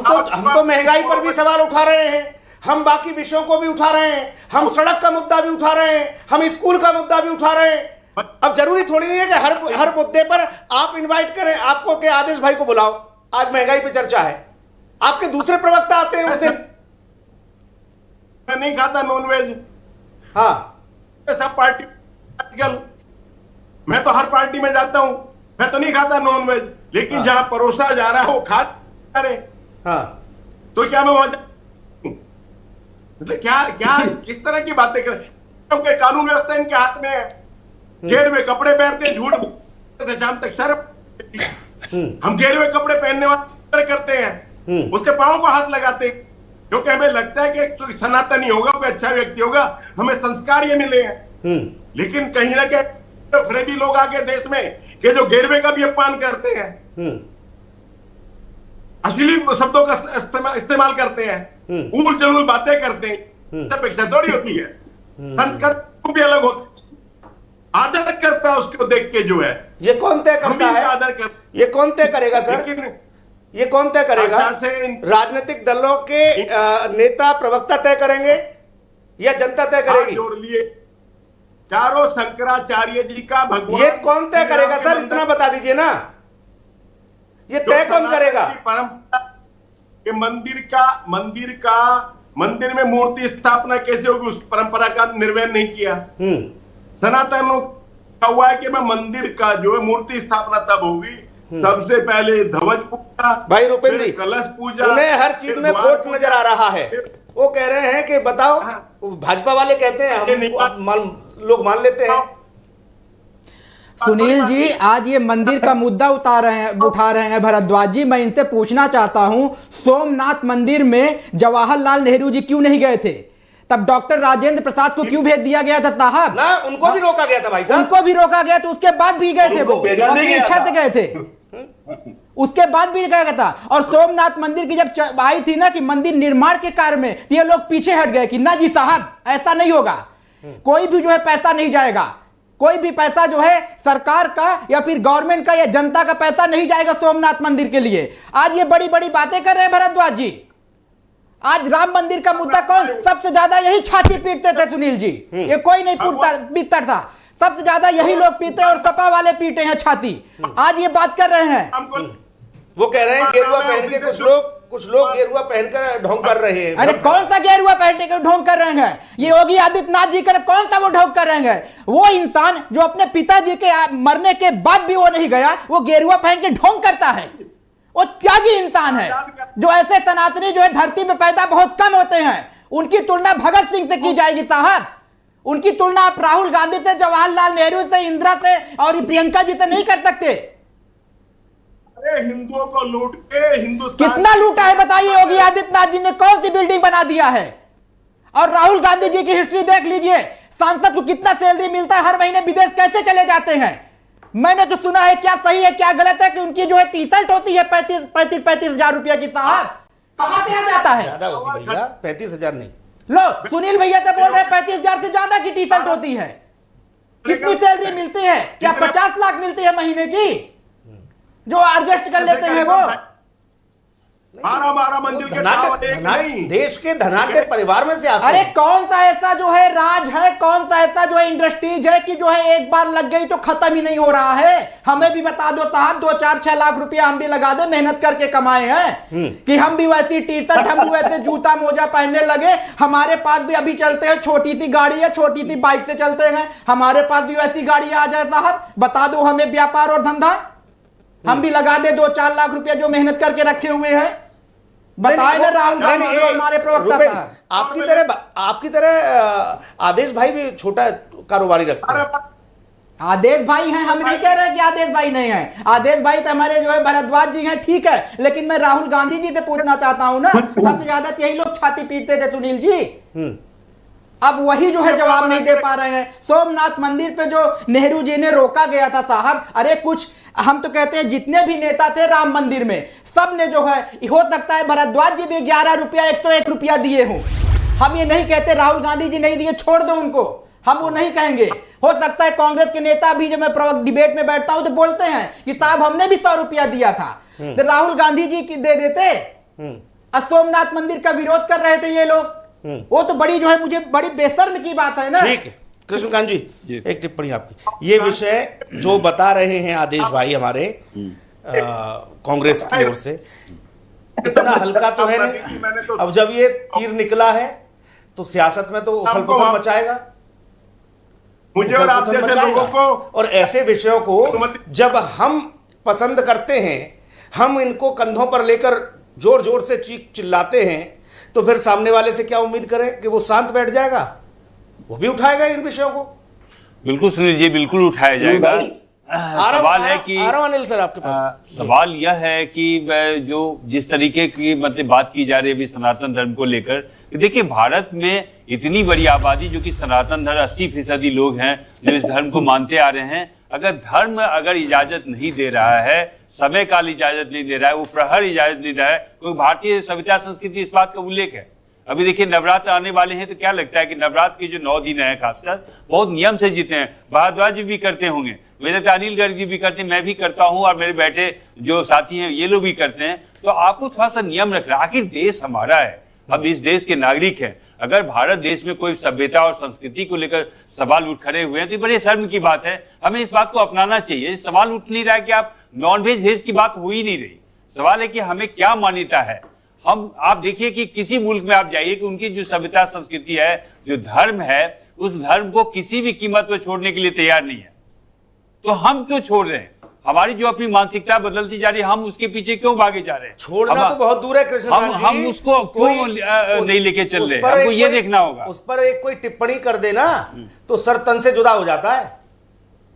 आप तो महंगाई पर भी सवाल उठा रहे हैं, हम बाकी विषयों को भी उठा रहे हैं, हम सड़क का मुद्दा भी उठा रहे हैं, हम स्कूल का मुद्दा भी उठा रहे हैं। अब जरूरी थोड़ी नहीं है कि हर मुद्दे पर आप इनवाइट करें आपको के आदेश भाई को बुलाओ, आज महंगाई पे चर्चा है, आपके दूसरे प्रवक्ता आते हैं उस दिन। मैं नहीं खाता नॉनवेज। हाँ, सब पार्टी आजकल, मैं तो हर पार्टी में जाता हूं, मैं तो नहीं खाता नॉनवेज, लेकिन हाँ। जहां परोसा जा रहा है वो खा रहे, हाँ, तो क्या मैं वहां मतलब क्या किस तरह की बातें करें? क्योंकि कानून व्यवस्था इनके हाथ में है, गेरुए कपड़े पहनते हैं, झूठ बोलते शाम तक। शर्म, हम गेरुए कपड़े पहनने वाले करते हैं, उसके पांव को हाथ लगाते हैं, क्योंकि हमें लगता है कि सनातनी होगा, कोई अच्छा व्यक्ति होगा, हमें संस्कार ये मिले हैं। लेकिन कहीं ना कहीं फ्रेडी लोग आगे देश में कि जो गेरुए का भी अपमान करते हैं, अश्लील शब्दों का इस्तेमाल करते हैं, ऊल जलूल बातें करते हैं, अपेक्षा थोड़ी होती है। संस्कार भी अलग होता है, आदर करता है उसको देख के, जो है ये कौन तय करता है? आदर कर, ये कौन तय करेगा सर? ये कौन तय करेगा? राजनीतिक दलों के नेता प्रवक्ता तय करेंगे या जनता तय करेगी? जोड़ लिए चारों शंकराचार्य जी का भगवान, ये कौन तय करेगा सर? इतना बता दीजिए ना, ये तय कौन करेगा? परंपरा के मंदिर में मूर्ति स्थापना कैसे होगी, उस परंपरा का निर्वहन नहीं किया। सनातन का हुआ है कि मैं मंदिर का जो है मूर्ति स्थापना तब होगी, सबसे पहले ध्वज पूजा, भाई रूपेंद्र जी, कलश पूजा, उन्हें हर चीज में खोट नजर आ रहा है। वो कह रहे हैं कि बताओ, भाजपा वाले कहते हैं, हम लोग मान लेते हैं। सुनील जी, आज ये मंदिर का मुद्दा उठा रहे हैं भरद्वाज जी, मैं इनसे पूछना चाहता हूं, सोमनाथ मंदिर में जवाहरलाल नेहरू जी क्यों नहीं गए थे? तब डॉक्टर राजेंद्र प्रसाद को क्यों भेज दिया गया था साहब? ना, उनको भी रोका गया था भाई साहब, उनको भी रोका गया, तो उसके बाद भी गए थे, वो अपनी इच्छा से गए थे, उसके बाद भी गया था। और सोमनाथ मंदिर की जब आई थी ना कि मंदिर निर्माण के कार्य में, ये लोग पीछे हट गए कि ना जी साहब, ऐसा नहीं होगा, कोई भी जो है पैसा नहीं जाएगा, कोई भी पैसा जो है सरकार का या फिर गवर्नमेंट का या जनता का पैसा नहीं जाएगा सोमनाथ मंदिर के लिए। आज ये बड़ी बड़ी बातें कर रहे हैं भरद्वाज जी। आज राम मंदिर का मुद्दा कौन सबसे ज्यादा यही छाती पीटते थे सुनील जी, ये कोई नहीं पीटता था, सबसे ज्यादा यही लोग पीते और सपा वाले पीटे हैं छाती। आज ये बात कर रहे हैं, वो कह रहे हैं गेरुआ पहन के कुछ लोग गेरुआ पहनकर ढोंग कर रहे हैं। अरे कौन सा गेरुआ पहनने के ढोंग कर रहे हैं? ये योगी आदित्यनाथ जी कर कौन सा वो ढोंग कर रहे हैं? वो इंसान जो अपने पिताजी के मरने के बाद भी वो नहीं गया, वो गेरुआ पहन के ढोंग करता है, वो त्यागी इंसान है। जो ऐसे सनातनी जो है धरती में पैदा बहुत कम होते हैं, उनकी तुलना भगत सिंह से की जाएगी साहब, उनकी तुलना आप राहुल गांधी से, जवाहरलाल नेहरू से, इंदिरा से और प्रियंका जी से नहीं कर सकते। अरे हिंदुओं को लूट के हिंदुस्तान कितना लूटा है बताइए? योगी आदित्यनाथ जी ने कौन सी बिल्डिंग बना दिया है? और राहुल गांधी जी की हिस्ट्री देख लीजिए, सांसद को कितना सैलरी मिलता है, हर महीने विदेश कैसे चले जाते हैं। मैंने तो सुना है, क्या सही है क्या गलत है, कि उनकी जो है टी शर्ट होती है 35,000 रुपया की साहब, कहां से आ जाता है? ज्यादा होती भैया, 35,000 नहीं। लो सुनील भैया तो बोल रहे हैं 35,000 से ज्यादा की टी शर्ट होती है। कितनी सैलरी मिलती है? क्या 50 लाख मिलती है महीने की जो एडजस्ट कर लेते हैं वो? 12 मंजिल के टावर एक नहीं। देश के धनाढ्य परिवार में से आते अरे हैं। कौन सा ऐसा जो है राज है, कौन सा ऐसा जो है इंडस्ट्रीज है कि जो है एक बार लग गई तो खत्म ही नहीं हो रहा है? हमें भी बता दो साहब, 2-4-6 लाख रुपया हम भी लगा दे, मेहनत करके कमाए हैं कि हम भी वैसी टी शर्ट, हम भी वैसे जूता मोजा पहनने लगे। हमारे पास भी अभी चलते हैं, छोटी सी गाड़ी है, छोटी सी बाइक से चलते हैं, हमारे पास भी वैसी गाड़ी आ जाए साहब, बता दो हमें व्यापार और धंधा, हम भी लगा दे 2-4 लाख रुपया जो मेहनत करके रखे हुए हैं। बताए ना राहुल गांधी जो हमारे प्रवक्ता था। आपकी तरह आदेश भाई भी छोटा कारोबारी रखते हैं। आदेश भाई हैं, हम नहीं कह रहे कि आदेश भाई नहीं है। आदेश भाई तो हमारे जो है भरद्वाज जी हैं, ठीक है, लेकिन मैं राहुल गांधी जी से पूछना चाहता हूं ना, सबसे ज्यादा यही लोग छाती पीटते थे सुनील जी, अब वही जो है जवाब नहीं दे पा रहे हैं। सोमनाथ मंदिर पे जो नेहरू जी ने रोका गया था साहब, अरे कुछ हम तो कहते हैं जितने भी नेता थे राम मंदिर में, सब ने जो है, हो सकता है भरद्वाज जी भी 11 रुपया 101 रुपया दिए हों। हम ये नहीं कहते राहुल गांधी जी नहीं दिए, छोड़ दो उनको, हम वो नहीं कहेंगे। हो सकता है कांग्रेस के नेता भी, जब मैं डिबेट में बैठता हूं तो बोलते हैं कि साहब हमने भी 100 रुपया दिया था, तो राहुल गांधी जी की दे देते। सोमनाथ मंदिर का विरोध कर रहे थे ये लोग, वो तो बड़ी जो है मुझे बड़ी बेशर्म की बात है ना। ठीक है कृष्णकांत जी, एक टिप्पणी आपकी। ये विषय जो बता रहे हैं आदेश भाई हमारे कांग्रेस की ओर से, इतना हल्का तो है नहीं। अब जब ये तीर निकला है तो सियासत में तो उथल पुथल मचाएगा, मुझे और आप जैसे लोगों को। और ऐसे विषयों को जब हम पसंद करते हैं, हम इनको कंधों पर लेकर जोर जोर से चीख चिल्लाते हैं, तो फिर सामने वाले से क्या उम्मीद करें कि वो शांत बैठ जाएगा? वो भी उठाएगा इन विषयों को। बिल्कुल सुनील जी, बिल्कुल उठाया जाएगा। सवाल है कि अनिल सर आपके पास सवाल यह है कि जो जिस तरीके की मतलब बात की जा रही है अभी सनातन धर्म को लेकर, देखिए भारत में इतनी बड़ी आबादी जो कि सनातन धर्म 80% लोग हैं जो इस धर्म को मानते आ रहे हैं। अगर धर्म अगर इजाजत नहीं दे रहा है, समय काल इजाजत नहीं दे रहा है, वो प्रहर इजाजत नहीं दे रहा है, क्योंकि भारतीय सभ्यता संस्कृति इस बात का उल्लेख है। अभी देखिए नवरात्र आने वाले हैं, तो क्या लगता है कि नवरात्र के जो 9 दिन है खासकर बहुत नियम से जीते हैं। भारद्वाज जी भी करते होंगे, वैसे तो अनिल गर्ग जी भी करते हैं, मैं भी करता हूं, और मेरे बैठे जो साथी हैं ये लोग भी करते हैं। तो आपको थोड़ा सा नियम रखना, आखिर देश हमारा है, हम इस देश के नागरिक हैं। अगर भारत देश में कोई सभ्यता और संस्कृति को लेकर सवाल उठ खड़े हुए हैं तो बड़े शर्म की बात है, हमें इस बात को अपनाना चाहिए। सवाल उठ नहीं रहा है कि आप नॉनवेज वेज की बात हो ही नहीं रही, सवाल है कि हमें क्या मान्यता है। हम आप देखिए कि किसी मुल्क में आप जाइए कि उनकी जो सभ्यता संस्कृति है, जो धर्म है, उस धर्म को किसी भी कीमत पर छोड़ने के लिए तैयार नहीं है। तो हम क्यों छोड़ रहे हैं? हमारी जो अपनी मानसिकता बदलती जा रही है, हम उसके पीछे क्यों भागे जा रहे हैं? छोड़ना तो बहुत दूर है कृष्णकांत जी, हम उसको क्यों नहीं लेके चल रहे? हमको ये देखना होगा। उस पर एक कोई टिप्पणी कर देना तो सर तन से जुदा हो जाता है।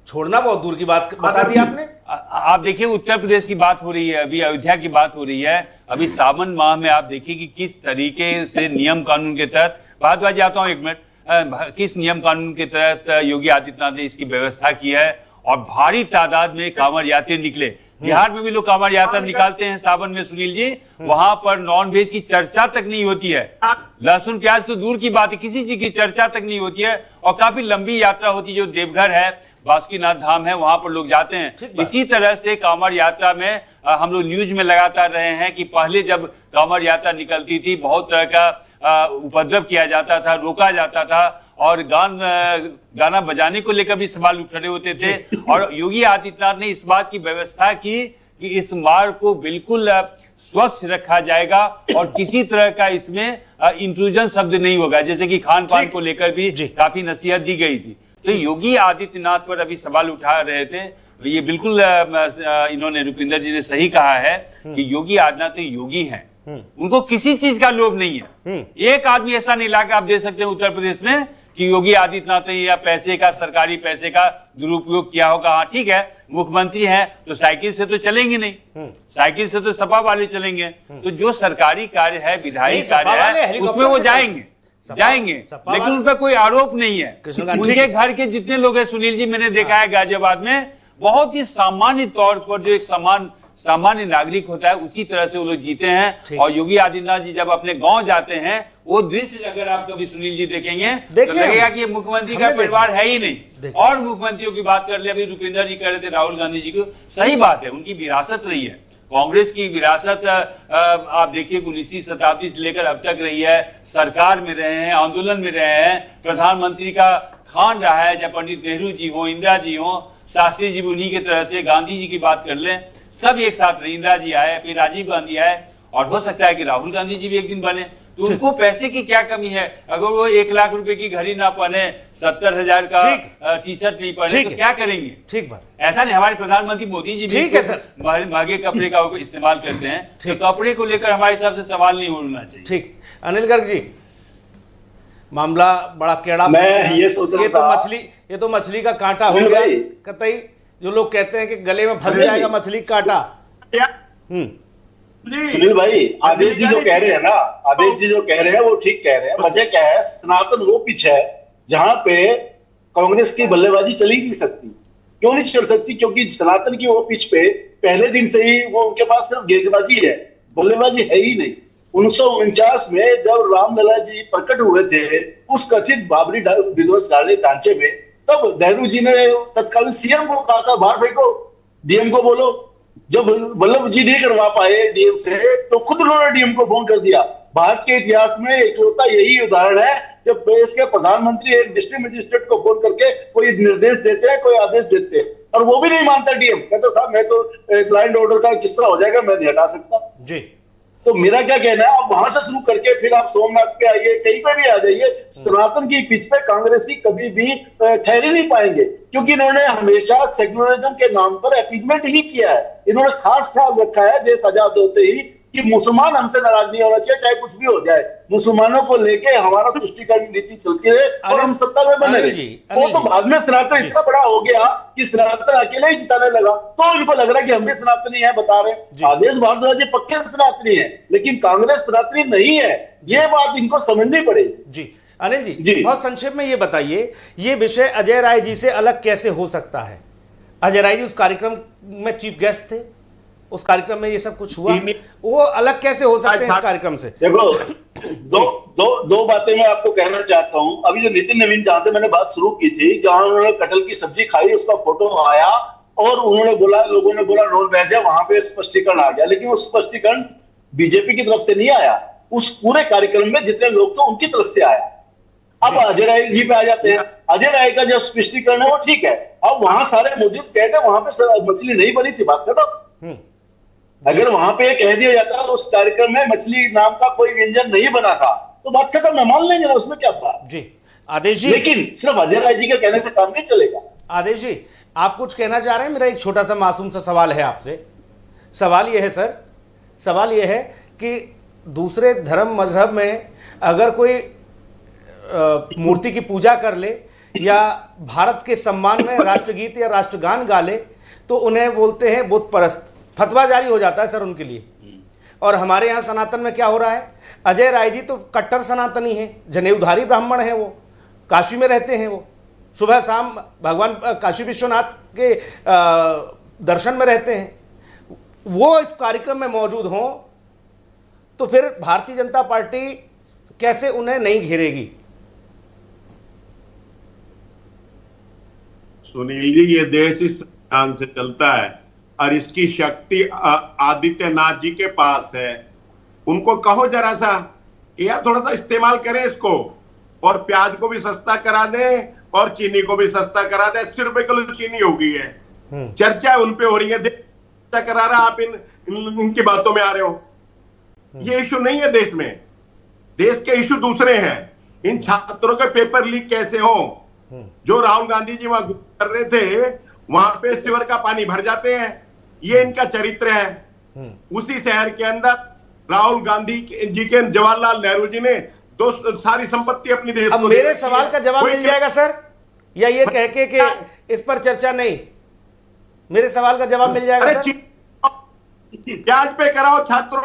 छोड़ना बहुत दूर की बात बता दी आपने। आप देखिए उत्तर प्रदेश की बात हो रही है, अभी अयोध्या की बात हो रही है, अभी सावन माह में आप देखिए कि किस तरीके से नियम कानून के तहत, भारद्वाज जाता हूं एक मिनट, किस नियम कानून के तहत योगी आदित्यनाथ ने इसकी व्यवस्था की है, और भारी तादाद में कांवड़ यात्री निकले। बिहार में भी लोग कांवड़ यात्रा निकालते हैं सावन में सुनील जी, वहां पर नॉन वेज की चर्चा तक नहीं होती है, लहसुन प्याज तो दूर की बात है, किसी चीज की चर्चा तक नहीं होती है, और काफी लंबी यात्रा होती है। जो देवघर है, बासुकीनाथ धाम है, वहां पर लोग जाते हैं। इसी तरह से कांवड़ यात्रा में हम लोग न्यूज में लगातार रहे हैं कि पहले जब कांवड़ यात्रा निकलती थी बहुत तरह का उपद्रव किया जाता था, रोका जाता था, और गाना बजाने को लेकर भी सवाल उठ खड़े होते थे। और योगी आदित्यनाथ ने इस बात की व्यवस्था की कि इस मार्ग को बिल्कुल स्वच्छ रखा जाएगा और किसी तरह का इसमें इंट्रूजन शब्द नहीं होगा, जैसे कि खान पान को लेकर भी काफी नसीहत दी गई थी। तो योगी आदित्यनाथ पर अभी सवाल उठा रहे थे, ये बिल्कुल इन्होंने रुपिंदर जी ने सही कहा है कि योगी आदित्यनाथ योगी हैं, उनको किसी चीज का लोभ नहीं है। एक आदमी ऐसा नहीं लाकर आप दे सकते हैं उत्तर प्रदेश में कि योगी आदित्यनाथ ने या पैसे का, सरकारी पैसे का दुरुपयोग किया होगा। हाँ ठीक है, मुख्यमंत्री हैं तो साइकिल से तो चलेंगे नहीं, साइकिल से तो सपा वाले चलेंगे। तो जो सरकारी कार्य है, विधायी कार्य है, उसमें वो जाएंगे, लेकिन उन पर कोई आरोप नहीं है। उनके घर के जितने लोग हैं सुनील जी, मैंने देखा है गाजियाबाद में बहुत ही सामान्य तौर पर जो एक सामान सामान्य नागरिक होता है उसी तरह से वो लोग जीते हैं। और योगी आदित्यनाथ जी जब अपने गांव जाते हैं वो दृश्य अगर आप कभी सुनील जी देखेंगे तो लगेगा कि ये मुख्यमंत्री का परिवार है ही नहीं। और मुख्यमंत्रियों की बात कर ले, अभी रुपेंद्र जी कह रहे थे राहुल गांधी जी को, सही बात है, उनकी विरासत रही है कांग्रेस की विरासत। आप देखिए 19वीं शताब्दी से लेकर अब तक रही है, सरकार में रहे हैं, आंदोलन में रहे हैं, प्रधानमंत्री का खान रहा है, चाहे पंडित नेहरू जी हो, इंदिरा जी हो, शास्त्री जी उन्हीं की तरह से, गांधी जी की बात कर लें, सब एक साथ रहे। इंदिरा जी आए, फिर राजीव गांधी आए, और हो सकता है कि राहुल गांधी जी भी एक दिन बने। तो उनको पैसे की क्या कमी है? अगर वो 1 लाख रुपए की घड़ी ना पहने, 70,000 का टी शर्ट नहीं पहने तो क्या करेंगे? ठीक बात। ऐसा नहीं, हमारे प्रधानमंत्री मोदी जी भी महंगे कपड़े का इस्तेमाल करते हैं, तो कपड़े को लेकर हमारे हिसाब से सवाल नहीं उठना चाहिए। ठीक। अनिल गर्ग जी, मामला बड़ा केड़ा, मैं ये सोच रहा था, ये तो मछली का कांटा हो गया कतई। जो लोग कहते हैं कि गले में फंस जाएगा मछली कांटा। सुनील भाई, आदेश जी जो कह रहे हैं ना, आदेश जी जो कह रहे हैं वो ठीक कह रहे हैं। वजह क्या है, सनातन वो पिच है जहां पे कांग्रेस की बल्लेबाजी चली नहीं सकती। क्यों नहीं चल सकती? क्योंकि सनातन की वो पिच पे पहले दिन से ही वो उनके पास सिर्फ गेंदबाजी है, बल्लेबाजी है ही नहीं। 1949 में जब रामलला जी प्रकट हुए थे उस कथित बाबरी विध्वंस ढांचे में, तब नेहरू जी ने तत्कालीन सीएम को कहा था बाहर फेंको, डीएम को बोलो। जब वल्लभ जी नहीं करवा पाए डीएम से, तो खुद उन्होंने डीएम को फोन कर दिया। भारत के इतिहास में इकलौता यही उदाहरण है जब देश के प्रधानमंत्री एक डिस्ट्रिक्ट मजिस्ट्रेट को फोन करके कोई निर्देश देते हैं, कोई आदेश देते हैं, और वो भी नहीं मानता डीएम। कहता साहब मैं तो ब्लाइंड ऑर्डर का किस तरह हो जाएगा, मैं नहीं हटा सकता जी। तो मेरा क्या कहना है, आप वहां से शुरू करके फिर आप सोमनाथ पे आइए, कहीं पे भी आ जाइए, सनातन की पिच पे कांग्रेसी कभी भी ठहर नहीं पाएंगे, क्योंकि इन्होंने हमेशा सेक्युलरिज्म के नाम पर अपीजमेंट ही किया है। इन्होंने खास ख्याल रखा है देश आजाद होते ही कि मुसलमान हमसे नाराज नहीं होना चाहिए, चाहे कुछ भी हो जाए। मुसलमानों को लेके हमारा तुष्टिकरण नीति चलती है और हम सत्ता में बने रहे। वो तो बाद में सनातन इतना बड़ा हो गया कि सनातन अकेले ही जिताने लगा, तो इनको लग रहा है कि हम भी सनातनी है, बता रहे। आदेश भारद्वाज जी पक्के सनातनी है, लेकिन कांग्रेस सनातनी नहीं है, ये बात इनको समझनी पड़ेगी। जी अनिल जी, बहुत संक्षेप में ये बताइए, ये विषय अजय राय जी से अलग कैसे हो सकता है? अजय राय जी उस कार्यक्रम में चीफ गेस्ट थे, उस कार्यक्रम में ये सब कुछ हुआ, वो अलग कैसे हो सकते हैं इस कार्यक्रम से? देखो, दो बातें मैं आपको कहना चाहता हूं। अभी जो नितिन नवीन जहां से मैंने बात शुरू की थी, जहां उन्होंने कटहल की सब्जी खाई, उसका फोटो आया और उन्होंने बोला, लोगों ने बोला नॉन वेज है, वहां पे स्पष्टीकरण आ गया। लेकिन वो स्पष्टीकरण बीजेपी की तरफ से नहीं आया, उस पूरे कार्यक्रम में जितने लोग थे उनकी तरफ से आया। अब अजय राय जी पे आ जाते हैं। अजय राय का जो स्पष्टीकरण है वो ठीक है, अब वहां सारे मौजूद कहते वहां पे मछली नहीं बनी थी, बात खत्म। अगर वहां पे कह दिया जाता तो उस कार्यक्रम में मछली नाम का कोई व्यंजन नहीं बना था, तो बात खत्म, मैं मान लेंगे ना, उसमें क्या बात जी। आदेश जी, लेकिन सिर्फ अजय राय जी के कहने से काम नहीं चलेगा। आदेश जी, आप कुछ कहना चाह रहे हैं? मेरा एक छोटा सा मासूम सा सवाल है आपसे। सवाल यह है सर, सवाल यह है कि दूसरे धर्म मजहब में अगर कोई मूर्ति की पूजा कर ले या भारत के सम्मान में राष्ट्रगीत या राष्ट्रगान गा ले, तो उन्हें बोलते हैं बुत परस्त, फतवा जारी हो जाता है सर उनके लिए। और हमारे यहाँ सनातन में क्या हो रहा है, अजय राय जी तो कट्टर सनातनी हैं, जनेऊधारी ब्राह्मण हैं, वो काशी में रहते हैं, वो सुबह शाम भगवान काशी विश्वनाथ के दर्शन में रहते हैं, वो इस कार्यक्रम में मौजूद हों, तो फिर भारतीय जनता पार्टी कैसे उन्हें नहीं घेरेगी? सुनील जी, ये देश इस संविधान से चलता है और इसकी शक्ति आदित्यनाथ जी के पास है। उनको कहो जरा सा यार थोड़ा सा इस्तेमाल करें इसको, और प्याज को भी सस्ता करा दें और चीनी को भी सस्ता करा दें। 80 रुपए किलो चीनी हो गई है, चर्चा उन पे हो रही है, चर्चा करा रहा, आप इनकी बातों में आ रहे हो। ये इशू नहीं है देश में, देश के इशू दूसरे हैं। इन छात्रों के पेपर लीक कैसे हो, जो राहुल गांधी जी वहां कर रहे थे, वहां पे सीवर का पानी भर जाते हैं, ये इनका चरित्र है। उसी शहर के अंदर राहुल गांधी जी के जवाहरलाल नेहरू जी ने सारी संपत्ति अपनी देश को। अब मेरे सवाल का जवाब मिल जाएगा सर, या ये कह के कि इस पर चर्चा नहीं? मेरे सवाल का जवाब मिल जाएगा सर? ब्याज पे कराओ छात्रों,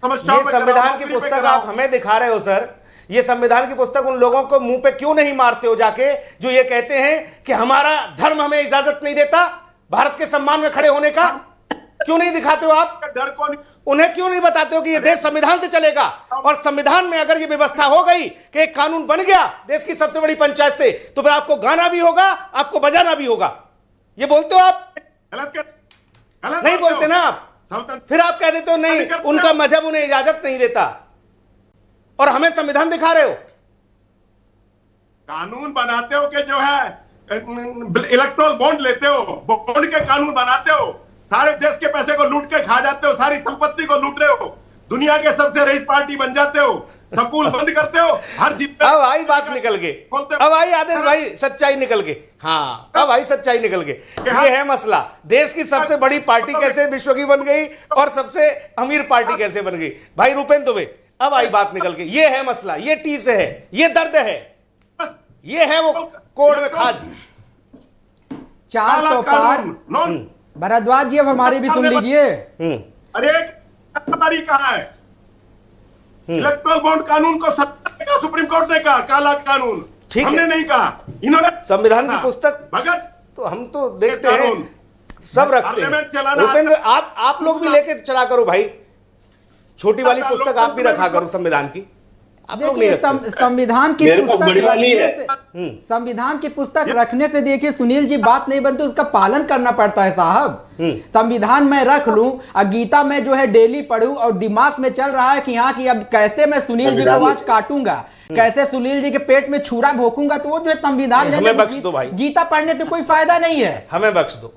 ये संविधान की पुस्तक आप हमें दिखा रहे हो सर, ये संविधान की पुस्तक उन लोगों को मुंह पे क्यों नहीं मारते हो जाके, जो ये कहते हैं कि हमारा धर्म हमें इजाजत नहीं देता भारत के सम्मान में खड़े होने का? क्यों नहीं दिखाते हो आप? डर को नहीं। उन्हें क्यों नहीं बताते हो कि ये देश संविधान से चलेगा, और संविधान में अगर ये व्यवस्था हो गई कि एक कानून बन गया देश की सबसे बड़ी पंचायत से, तो फिर आपको गाना भी होगा, आपको बजाना भी होगा। ये बोलते हो आप? गलत नहीं बोलते ना आप। फिर आप कह देते हो नहीं, उनका मजहब उन्हें इजाजत नहीं देता, और हमें संविधान दिखा रहे हो। कानून बनाते हो कि जो है इलेक्ट्रोल बॉन्ड लेते हो, बॉन्ड के कानून बनाते हो, सारे देश के पैसे को लूट के खा जाते हो, सारी संपत्ति को लूट रहे हो, दुनिया के सबसे रईस पार्टी बन जाते हो, स्कूल बंद करते हो, हर चीज। अब आई बात निकल गई, अब आई आदेश भाई सच्चाई निकल गई। हाँ, अब आई सच्चाई निकल गई। ये है मसला, देश की सबसे बड़ी पार्टी कैसे विश्व की बन गई और सबसे अमीर पार्टी कैसे बन गई। भाई रूपेंद्र दुबे, अब आई बात निकल गई। ये है मसला, ये टीस है, ये दर्द है, ये है वो कोड में खाज। 400 पार। भरद्वाज जी अब हमारी भी सुन लीजिए। अरे तारीख कहा है इलेक्ट्रोल बॉन्ड कानून को सुप्रीम कोर्ट ने कहा काला कानून, ठीक हमने है। नहीं कहा, इन्होंने संविधान की पुस्तक भगत तो हम तो देखते हैं, सब रखते हैं। रूपेंद्र आप लोग भी लेके चला करो भाई, छोटी वाली पुस्तक आप भी रखा करो संविधान की। आप लोग नहीं देखिए रखते। संविधान की मेरे को पुस्तक बड़ी वाली रखने है। से संविधान की पुस्तक रखने से देखिए सुनील जी बात नहीं बनती, उसका पालन करना पड़ता है साहब। संविधान मैं रख लूं और गीता में जो है डेली पढ़ूं और दिमाग में चल रहा है कि हाँ कि अब कैसे मैं सुनील जी को आज काटूंगा, कैसे सुनील जी के पेट में छुरा भोंकूंगा, तो वो जो है संविधान हमें बख्श दो भाई, गीता पढ़ने से कोई फायदा नहीं है, हमें बख्श दो।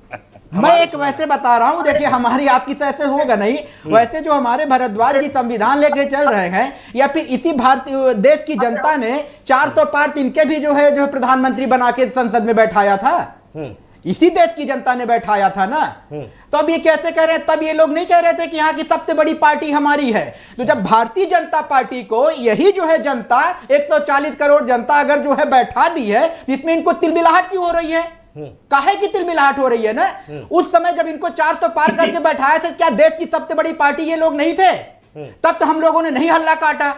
मैं एक वैसे बता रहा हूं, देखिए हमारी आपकी से ऐसे होगा नहीं, वैसे जो हमारे भरद्वाज जी संविधान लेके चल रहे हैं, या फिर इसी भारतीय देश की जनता ने 400 पार इनके भी जो है प्रधानमंत्री बना के संसद में बैठाया था, इसी देश की जनता ने बैठाया था ना। तो अब ये कैसे कह रहे हैं, तब ये लोग नहीं कह रहे थे कि यहाँ की सबसे बड़ी पार्टी हमारी है। तो जब भारतीय जनता पार्टी को यही जो है जनता 140 करोड़ जनता अगर जो है बैठा दी है, इसमें इनको तिलमिलाहट क्यों हो रही है? काहे की तिलमिलाहट हो रही है ना? उस समय जब इनको 400 पार करके बैठाया था, क्या देश की सबसे बड़ी पार्टी ये लोग नहीं थे? तब तो हम लोगों ने नहीं हल्ला काटा,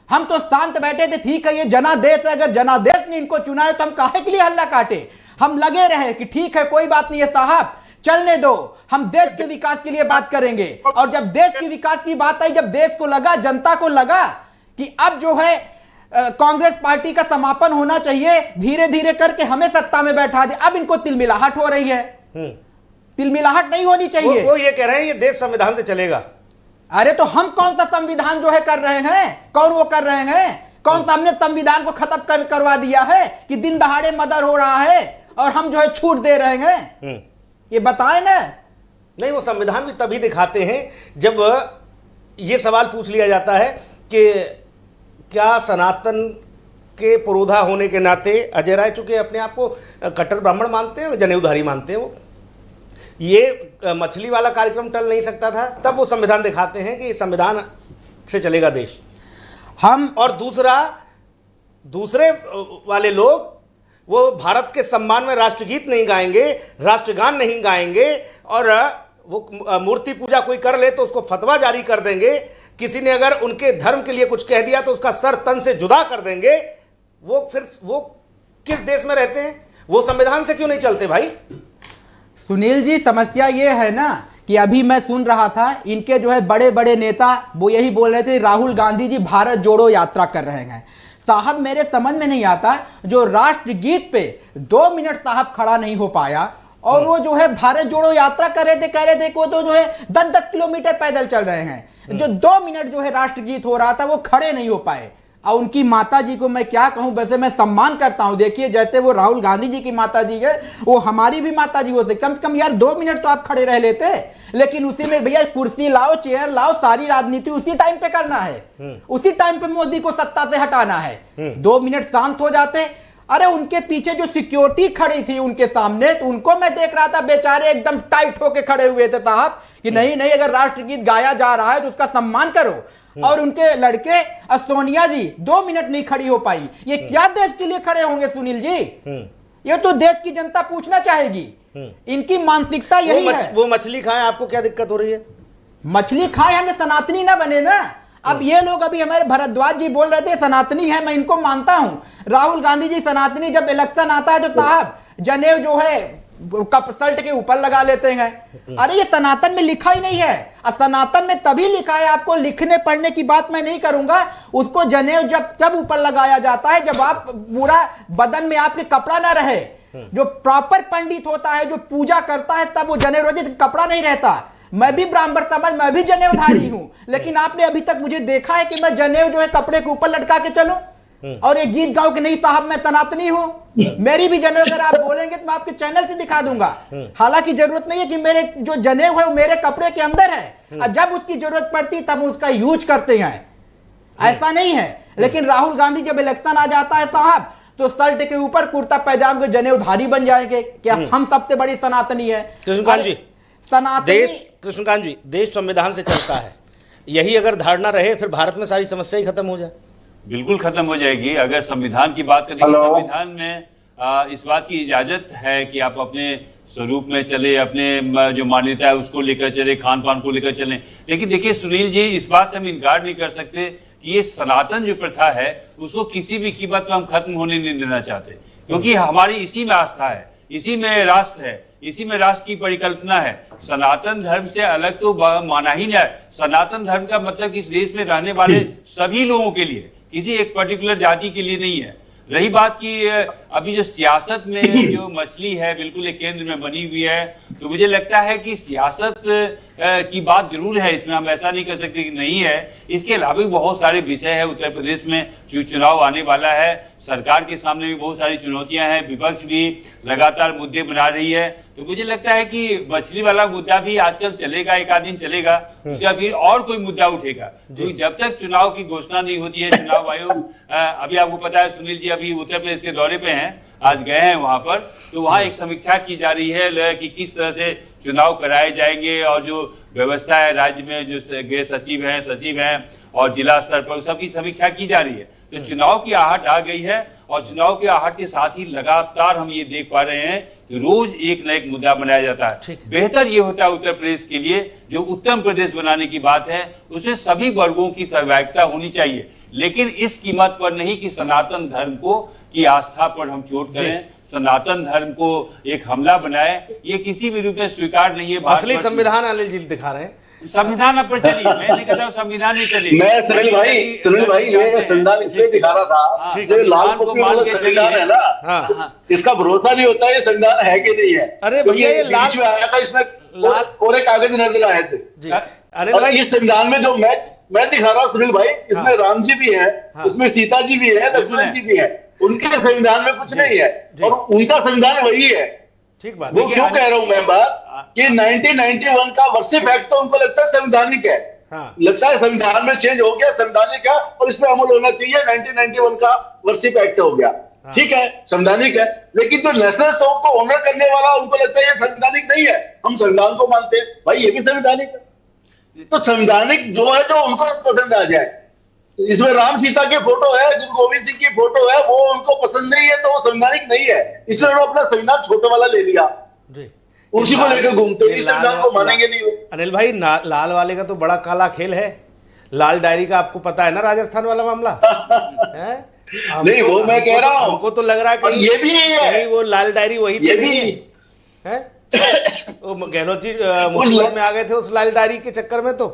हम तो शांत बैठे थे। ठीक है ये जनादेश है, अगर जनादेश ने इनको चुना है तो हम काहे के लिए हल्ला काटे? हम लगे रहे कि ठीक है कोई बात नहीं है साहब, चलने दो, हम देश के विकास के लिए बात करेंगे। और जब देश के विकास की बात आई, जब देश को लगा, जनता को लगा कि अब जो है कांग्रेस पार्टी का समापन होना चाहिए, धीरे धीरे करके हमें सत्ता में बैठा दे, अब इनको तिलमिलाहट हो रही है। तिलमिलाहट नहीं होनी चाहिए। वो ये कह रहे हैं ये देश संविधान से चलेगा। अरे तो हम कौन सा संविधान जो है कर रहे हैं? कौन वो कर रहे हैं? कौन सा हमने संविधान को खत्म करवा दिया है कि दिन दहाड़े मर्डर हो रहा है और हम जो है छूट दे रहे हैं? ये बताएं ना। नहीं, वो संविधान भी तभी दिखाते हैं जब ये सवाल पूछ लिया जाता है कि क्या सनातन के पुरोधा होने के नाते अजय राय, चूंकि अपने आप को कट्टर ब्राह्मण मानते हैं, जनेऊधारी मानते हैं, वो ये मछली वाला कार्यक्रम टल नहीं सकता था, तब वो संविधान दिखाते हैं कि संविधान से चलेगा देश। हम और दूसरे वाले लोग वो भारत के सम्मान में राष्ट्रगीत नहीं गाएंगे, राष्ट्रगान नहीं गाएंगे, और वो मूर्ति पूजा कोई कर ले तो उसको फतवा जारी कर देंगे, किसी ने अगर उनके धर्म के लिए कुछ कह दिया तो उसका सर तन से जुदा कर देंगे। वो फिर वो किस देश में रहते हैं? वो संविधान से क्यों नहीं चलते भाई? सुनील जी समस्या ये है ना कि अभी मैं सुन रहा था इनके जो है बड़े बड़े नेता वो यही बोल रहे थे राहुल गांधी जी भारत जोड़ो यात्रा कर रहे हैं। साहब मेरे समझ में नहीं आता, जो राष्ट्रगीत पे 2 मिनट साहब खड़ा नहीं हो पाया और वो जो है भारत जोड़ो यात्रा कर रहे थे, कह रहे थे को तो जो है 10-10 किलोमीटर पैदल चल रहे हैं। जो 2 मिनट जो है राष्ट्रगीत हो रहा था वो खड़े नहीं हो पाए। और उनकी माता जी को मैं क्या कहूं, वैसे मैं सम्मान करता हूं। देखिए जैसे वो राहुल गांधी जी की माता जी है, वो हमारी भी माता जी होते, कम से कम यार 2 मिनट तो आप खड़े रह लेते। लेकिन उसी में भैया कुर्सी लाओ, चेयर लाओ, सारी राजनीति उसी टाइम पे करना है, उसी टाइम पे मोदी को सत्ता से हटाना है। 2 मिनट शांत हो जाते। अरे उनके पीछे जो सिक्योरिटी खड़ी थी उनके सामने, तो उनको मैं देख रहा था, बेचारे एकदम टाइट होके खड़े हुए थे साहब कि नहीं नहीं, अगर राष्ट्रगीत गाया जा रहा है तो उसका सम्मान करो। और उनके लड़के सोनिया जी 2 मिनट नहीं खड़ी हो पाई। ये क्या देश के लिए खड़े होंगे सुनील जी? ये तो देश की जनता पूछना चाहेगी। इनकी मानसिकता यही है। वो मछली खाएं, आपको क्या दिक्कत हो रही है? मछली खाएं, हमें सनातनी ना बने ना। अब ये लोग अभी हमारे भरद्वाज जी बोल रहे थे सनातनी है, मैं इनको मानता हूं। राहुल गांधी जी सनातनी, जब इलेक्शन आता है तो साहब जनेऊ जो है कप शर्ट के ऊपर लगा लेते हैं। अरे ये सनातन में लिखा ही नहीं है। सनातन में तभी लिखा है, आपको लिखने पढ़ने की बात मैं नहीं करूंगा, उसको जनेऊ जब ऊपर लगाया जाता है जब आप पूरा बदन में आपके कपड़ा ना रहे। जो प्रॉपर पंडित होता है, जो पूजा करता है, तब वो जनेऊ रोजे कपड़ा नहीं रहता। मैं भी ब्राह्मण समाज, मैं भी जनेऊधारी हूं, लेकिन आपने अभी तक मुझे देखा है कि मैं जनेऊ जो है कपड़े के ऊपर लटका के चलूं और ये गीत गाओ कि नहीं साहब मैं सनातनी हूं। मेरी भी जनेऊ अगर आप बोलेंगे तो मैं आपके चैनल से दिखा दूंगा। हालांकि जरूरत नहीं है कि मेरे जो जनेऊ है वो मेरे कपड़े के अंदर है, और जब उसकी जरूरत पड़ती तब उसका यूज करते हैं, ऐसा नहीं है। लेकिन राहुल गांधी जब इलेक्शन आ जाता है साहब, तो शर्ट के ऊपर कुर्ता पैजामा के जनेऊधारी बन जाएंगे। क्या हम सबसे बड़ी सनातनी है? कृष्णकांत जी, सनातनी कृष्णकांत जी, देश संविधान से चलता है, यही अगर धारणा रहे फिर भारत में सारी समस्या ही खत्म हो जाए। बिल्कुल खत्म हो जाएगी। अगर संविधान की बात करें, संविधान में इस बात की इजाजत है कि आप अपने स्वरूप में चले, अपने जो मान्यता है उसको लेकर चले, खान पान को लेकर चलें। लेकिन देखिए सुनील जी, इस बात से हम इनकार नहीं कर सकते कि ये सनातन जो प्रथा है उसको किसी भी कीमत पर हम खत्म होने नहीं देना चाहते, क्योंकि हमारी इसी में आस्था है, इसी में राष्ट्र है, इसी में राष्ट्र की परिकल्पना है। सनातन धर्म से अलग तो माना ही नहीं है। सनातन धर्म का मतलब इस देश में रहने वाले सभी लोगों के लिए, किसी एक पर्टिकुलर जाति के लिए नहीं है। रही बात की अभी जो सियासत में जो मछली है बिल्कुल एक केंद्र में बनी हुई है, तो मुझे लगता है कि सियासत की बात जरूर है इसमें, हम ऐसा नहीं कर सकते कि नहीं है। इसके अलावा भी बहुत सारे विषय है। उत्तर प्रदेश में चुनाव आने वाला है, सरकार के सामने भी बहुत सारी चुनौतियां हैं, विपक्ष भी लगातार मुद्दे बना रही है। तो मुझे लगता है कि मछली वाला मुद्दा भी आजकल चलेगा, एक आध दिन चलेगा, उसका फिर और कोई मुद्दा उठेगा। तो जब तक चुनाव की घोषणा नहीं होती है, चुनाव आयोग अभी आपको पता है सुनील जी अभी उत्तर प्रदेश के दौरे पे हैं, आज गए हैं वहां पर, तो वहां एक समीक्षा की जा रही है कि किस तरह से चुनाव कराए जाएंगे और जो व्यवस्था है राज्य में, जो गृह सचिव हैं और जिला स्तर पर सबकी समीक्षा की जा रही है। तो चुनाव की आहट आ गई है, और चुनाव की आहट के साथ ही लगातार हम ये देख पा रहे हैं कि रोज एक न एक मुद्दा बनाया जाता है। बेहतर ये होता है उत्तर प्रदेश के लिए, जो उत्तम प्रदेश बनाने की बात है उसमें सभी वर्गों की सहभागिता होनी चाहिए, लेकिन इस कीमत पर नहीं कि सनातन धर्म को की आस्था पर हम चोट करें, सनातन धर्म को एक हमला बनाए, ये किसी भी रूप में स्वीकार नहीं है। असली संविधान अनिल जी दिखा रहे हैं, संविधान अब पर चली, मैं नहीं कहता संविधान नहीं चली। मैं सुनील भाई ये संविधान इसलिए दिखा रहा था, ये लाल पट्टी वाला संविधान है ना, इसका भरोसा नहीं होता ये संविधान है कि नहीं है। अरे भैया ये बीच में आया था, इसमें लाल कोरे कागज नजर आए थे। अनिल भाई, इस संविधान में जो मैं दिखा रहा हूँ सुनील भाई, इसमें राम जी भी है, उसमें सीता जी भी है, लक्ष्मण जी भी है, उनके संविधान में कुछ नहीं है, और उनका संविधान वही है। ठीक बात। वो क्यों कह रहा हूं मैं बात कि 1991 का वर्षिप एक्ट तो उनको लगता है संवैधानिक है, लगता है संविधान में चेंज हो गया, संवैधानिक है और इसमें अमल होना चाहिए। 1991 का वर्षिप एक्ट हो गया, ठीक है, संवैधानिक है। लेकिन जो नेशनल सॉन्ग को ऑनर करने वाला, उनको लगता है ये संवैधानिक नहीं है, हम संविधान को मानते हैं, भाई ये भी संवैधानिक है। तो संवैधानिक जो है जो उनको पसंद आ जाए, इसमें राम सीता के फोटो है, गुरु गोविंद सिंह की फोटो है, वो उनको पसंद नहीं है तो वो संवैधानिक नहीं है, इसलिए उन्होंने अपना संविधान छोटा वाला ले लिया, उसी को लेकर घूमते, इस संविधान को मानेंगे नहीं वो। अनिल भाई, लाल वाले का तो बड़ा काला खेल है, लाल डायरी का आपको पता है ना, राजस्थान वाला मामला है? नहीं वो मैं कह रहा हूँ, हमको तो लग रहा है कि ये भी है, वो लाल डायरी वही ये तो भी है। वो गहलोत जी मुसीबत में आ गए थे उस लाल डायरी के चक्कर में, तो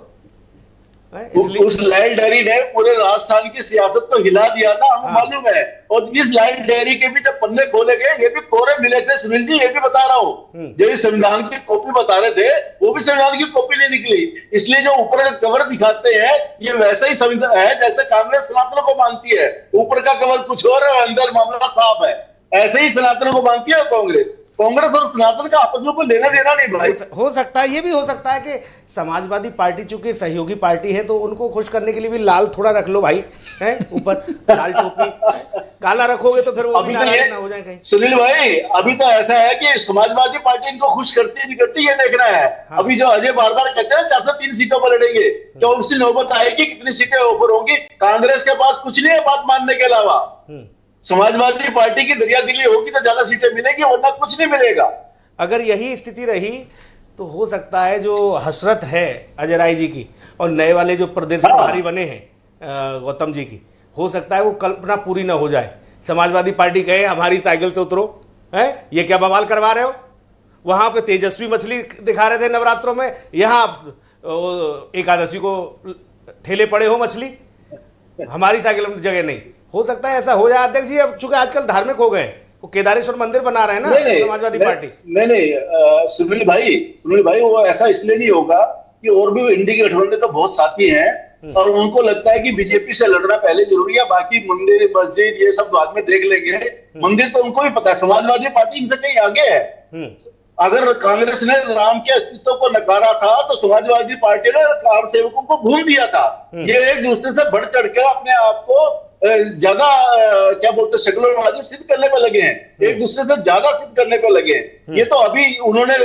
उस लाल डायरी ने पूरे राजस्थान की सियासत को हिला दिया ना, हमें मालूम है। और इस लाल डायरी के भी जब पन्ने खोले गए, ये भी कोरे मिले थे सुनील जी, ये भी बता रहा हूँ, जो संविधान की कॉपी बता रहे थे वो भी संविधान की कॉपी नहीं निकली। इसलिए जो ऊपर का कवर दिखाते हैं ये वैसा ही संविधान है जैसे कांग्रेस सनातन को मानती है, ऊपर का कवर कुछ और है, अंदर मामला साफ है। ऐसे ही सनातन को मानती है कांग्रेस और सनातन का आपस में कोई लेना देना नहीं भाई। हो सकता है, ये भी हो सकता है कि समाजवादी पार्टी चूंकि सहयोगी पार्टी है तो उनको खुश करने के लिए भी लाल थोड़ा रख लो भाई, है ऊपर लाल टोपी, काला रखोगे तो फिर वो भी नाराज ना हो जाए कहीं। सुनील भाई अभी तो ऐसा है कि समाजवादी पार्टी इनको खुश करती नहीं करती ये देखना है। अभी जो अजय बार-बार कहते हैं 403 सीटों पर लड़ेंगे, तो उसकी नौबत आएगी कितनी सीटें ऊपर होंगी। कांग्रेस के पास कुछ नहीं है बात मानने के अलावा, समाजवादी पार्टी की दरिया दिली होगी तो ज्यादा सीटें मिलेगी, वरना कुछ नहीं मिलेगा। अगर यही स्थिति रही तो हो सकता है जो हसरत है अजय राय जी की और नए वाले जो प्रदेश प्रभारी बने हैं गौतम जी की, हो सकता है वो कल्पना पूरी ना हो जाए। समाजवादी पार्टी कहे हमारी साइकिल से उतरो, है ये क्या बवाल करवा रहे हो, वहां पे तेजस्वी मछली दिखा रहे थे नवरात्रों में, यहाँ आप एकादशी को ठेले पड़े हो मछली, हमारी साइकिल में जगह नहीं। हो सकता है ऐसा हो जाए अध्यक्ष जी, अब चूंकि आजकल धार्मिक हो गए, वो केदारेश्वर मंदिर बना रहे हैं ना समाजवादी पार्टी। नहीं सुनील भाई वो ऐसा इसलिए नहीं होगा कि और भी इंडी गठबंधन तो बहुत साथी हैं और उनको लगता है कि बीजेपी से लड़ना पहले जरूरी है, बाकी मंदिर मस्जिद ये सब बाद में देख लेंगे। मंदिर तो उनको भी पता है, समाजवादी पार्टी इनसे कहीं आगे है। अगर कांग्रेस ने राम के अस्तित्व को नकारा था तो समाजवादी पार्टी ने कार सेवकों को भूल दिया था। ये एक दूसरे से बढ़ चढ़ कर अपने आप को ज्यादा क्या बोलते सेकुलरवादी सिद्ध करने पे लगे हैं, एक दूसरे से ज्यादा सिद्ध करने पे लगे हैं। ये तो अभी उन्होंने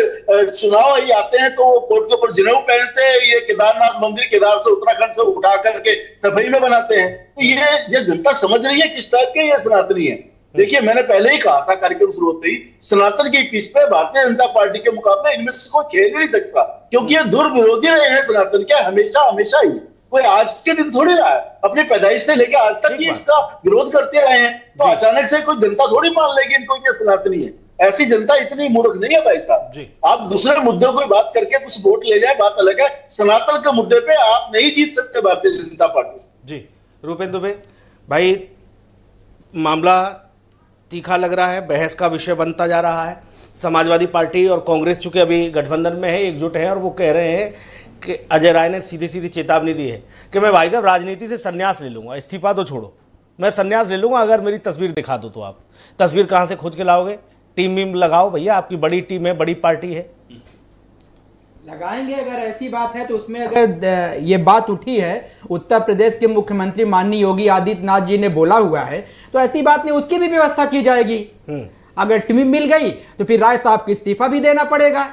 चुनाव ही आते हैं तो कोर्ट के ऊपर जनेऊ पहनते हैं, ये केदारनाथ मंदिर केदार से उत्तराखंड से उठा करके सफाई में बनाते हैं। तो ये जनता समझ रही है किस टाइप के ये सनातनी है। देखिए मैंने पहले ही कहा था कार्यक्रम शुरू होते ही, सनातन की पिच पे भारतीय जनता पार्टी के मुकाबले इनमें से कोई खेल नहीं सकता, क्योंकि ये दूर विरोधी रहे हैं सनातन के हमेशा ही। कोई आज के दिन थोड़ी रहा है, अपनी पैदाइश से लेकर आज तक ही इसका विरोध करते रहे हैं। तो अचानक से कोई जनता थोड़ी मान लेगी इनको ये सनातनी है। ऐसी जनता इतनी मूर्ख नहीं है भाई साहब। आप दूसरे मुद्दों को बात करके कुछ वोट ले जाए बात अलग है, सनातन के मुद्दे पे आप नहीं जीत सकते भारतीय जनता पार्टी से। जी रूपेंद्र दुबे भाई, मामला तीखा लग रहा है, बहस का विषय बनता जा रहा है। समाजवादी पार्टी और कांग्रेस चूंकि अभी गठबंधन में है, एकजुट है, और वो कह रहे हैं कि अजय राय ने सीधी सीधी चेतावनी दी है कि मैं भाई साहब राजनीति से संन्यास ले लूंगा, इस्तीफा तो छोड़ो, मैं संन्यास ले लूंगा अगर मेरी तस्वीर दिखा दो। तो आप तस्वीर कहाँ से खोज के लाओगे? टीम वीम लगाओ भैया, आपकी बड़ी टीम है, बड़ी पार्टी है, लगाएंगे। अगर ऐसी बात है तो उसमें अगर ये बात उठी है, उत्तर प्रदेश के मुख्यमंत्री माननीय योगी आदित्यनाथ जी ने बोला हुआ है, तो ऐसी बात नहीं, उसकी भी व्यवस्था की जाएगी। अगर टीम मिल गई तो फिर राय साहब को इस्तीफा भी देना पड़ेगा।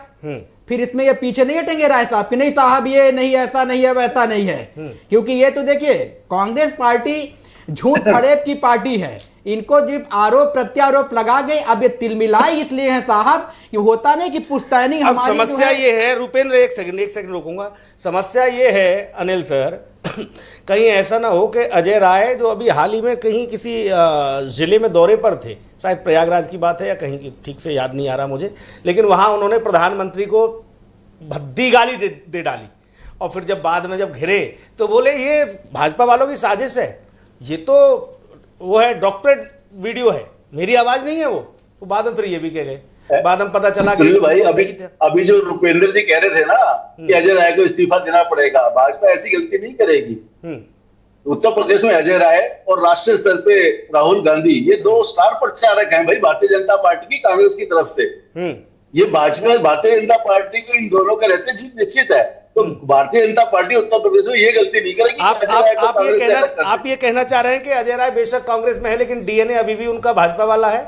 फिर इसमें ये पीछे नहीं हटेंगे राय साहब कि नहीं साहब ये नहीं, ऐसा नहीं है, वैसा नहीं है। क्योंकि ये तो देखिए कांग्रेस पार्टी झूठ फरेब की पार्टी है, इनको जब आरोप प्रत्यारोप लगा गए, अब ये तिलमिलाई इसलिए है साहब कि होता नहीं कि पुश्तैनी हमारी। समस्या ये है रूपेंद्र, एक सेकंड रोकूंगा, समस्या ये है अनिल सर कहीं ऐसा ना हो कि अजय राय जो अभी हाल ही में कहीं किसी जिले में दौरे पर थे, शायद प्रयागराज की बात है या कहीं की, ठीक से याद नहीं आ रहा मुझे, लेकिन वहाँ उन्होंने प्रधानमंत्री को भद्दी गाली दे डाली और फिर जब बाद में जब घिरे तो बोले ये भाजपा वालों की साजिश है, ये तो वो है डॉक्टरेट वीडियो है, मेरी आवाज नहीं है वो बाद में फिर ये भी कह गए, बाद में पता चला कि भाई अभी जो रुपेंद्र जी कह रहे थे ना कि अजय राय को इस्तीफा देना पड़ेगा, भाजपा ऐसी गलती नहीं करेगी। उत्तर प्रदेश में अजय राय और राष्ट्रीय स्तर पे राहुल गांधी, ये दो स्टार प्रचारक हैं भाई भारतीय जनता पार्टी की, कांग्रेस की तरफ से। ये भाजपा भारतीय जनता पार्टी को इन दोनों का रहते जीत निश्चित है। तो भारतीय जनता पार्टी उत्तर प्रदेश में ये गलती नहीं करेगी। आप ये कहना चाह रहे हैं कि अजय राय बेशक कांग्रेस में है लेकिन डीएनए अभी भी उनका भाजपा वाला है,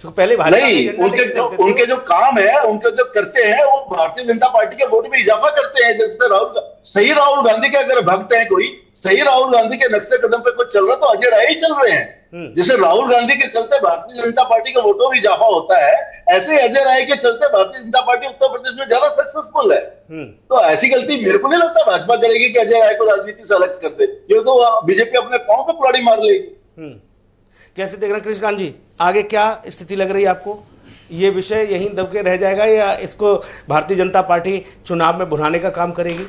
जो पहले नहीं, उनके जो काम है, उनके जो करते हैं वो भारतीय जनता पार्टी के वोट में इजाफा करते हैं। जैसे सही राहुल गांधी के अगर भक्त हैं कोई, सही राहुल गांधी के नक्शे कदम पे कुछ चल रहा तो अजय राय ही चल रहे हैं। जैसे राहुल गांधी के चलते भारतीय जनता पार्टी के वोटों में इजाफा होता है, ऐसे अजय राय के चलते भारतीय जनता पार्टी उत्तर प्रदेश में ज्यादा सक्सेसफुल है। तो ऐसी गलती मेरे को नहीं लगता भाजपा करेगी कि अजय राय को राजनीति से अलग कर दे, ये तो बीजेपी अपने पांव पे कुल्हाड़ी मार लेगी। कैसे देख रहे हैं कृष्णकांत जी, आगे क्या स्थिति लग रही है आपको? ये विषय यहीं दबके रह जाएगा या इसको भारतीय जनता पार्टी चुनाव में भुनाने का काम करेगी?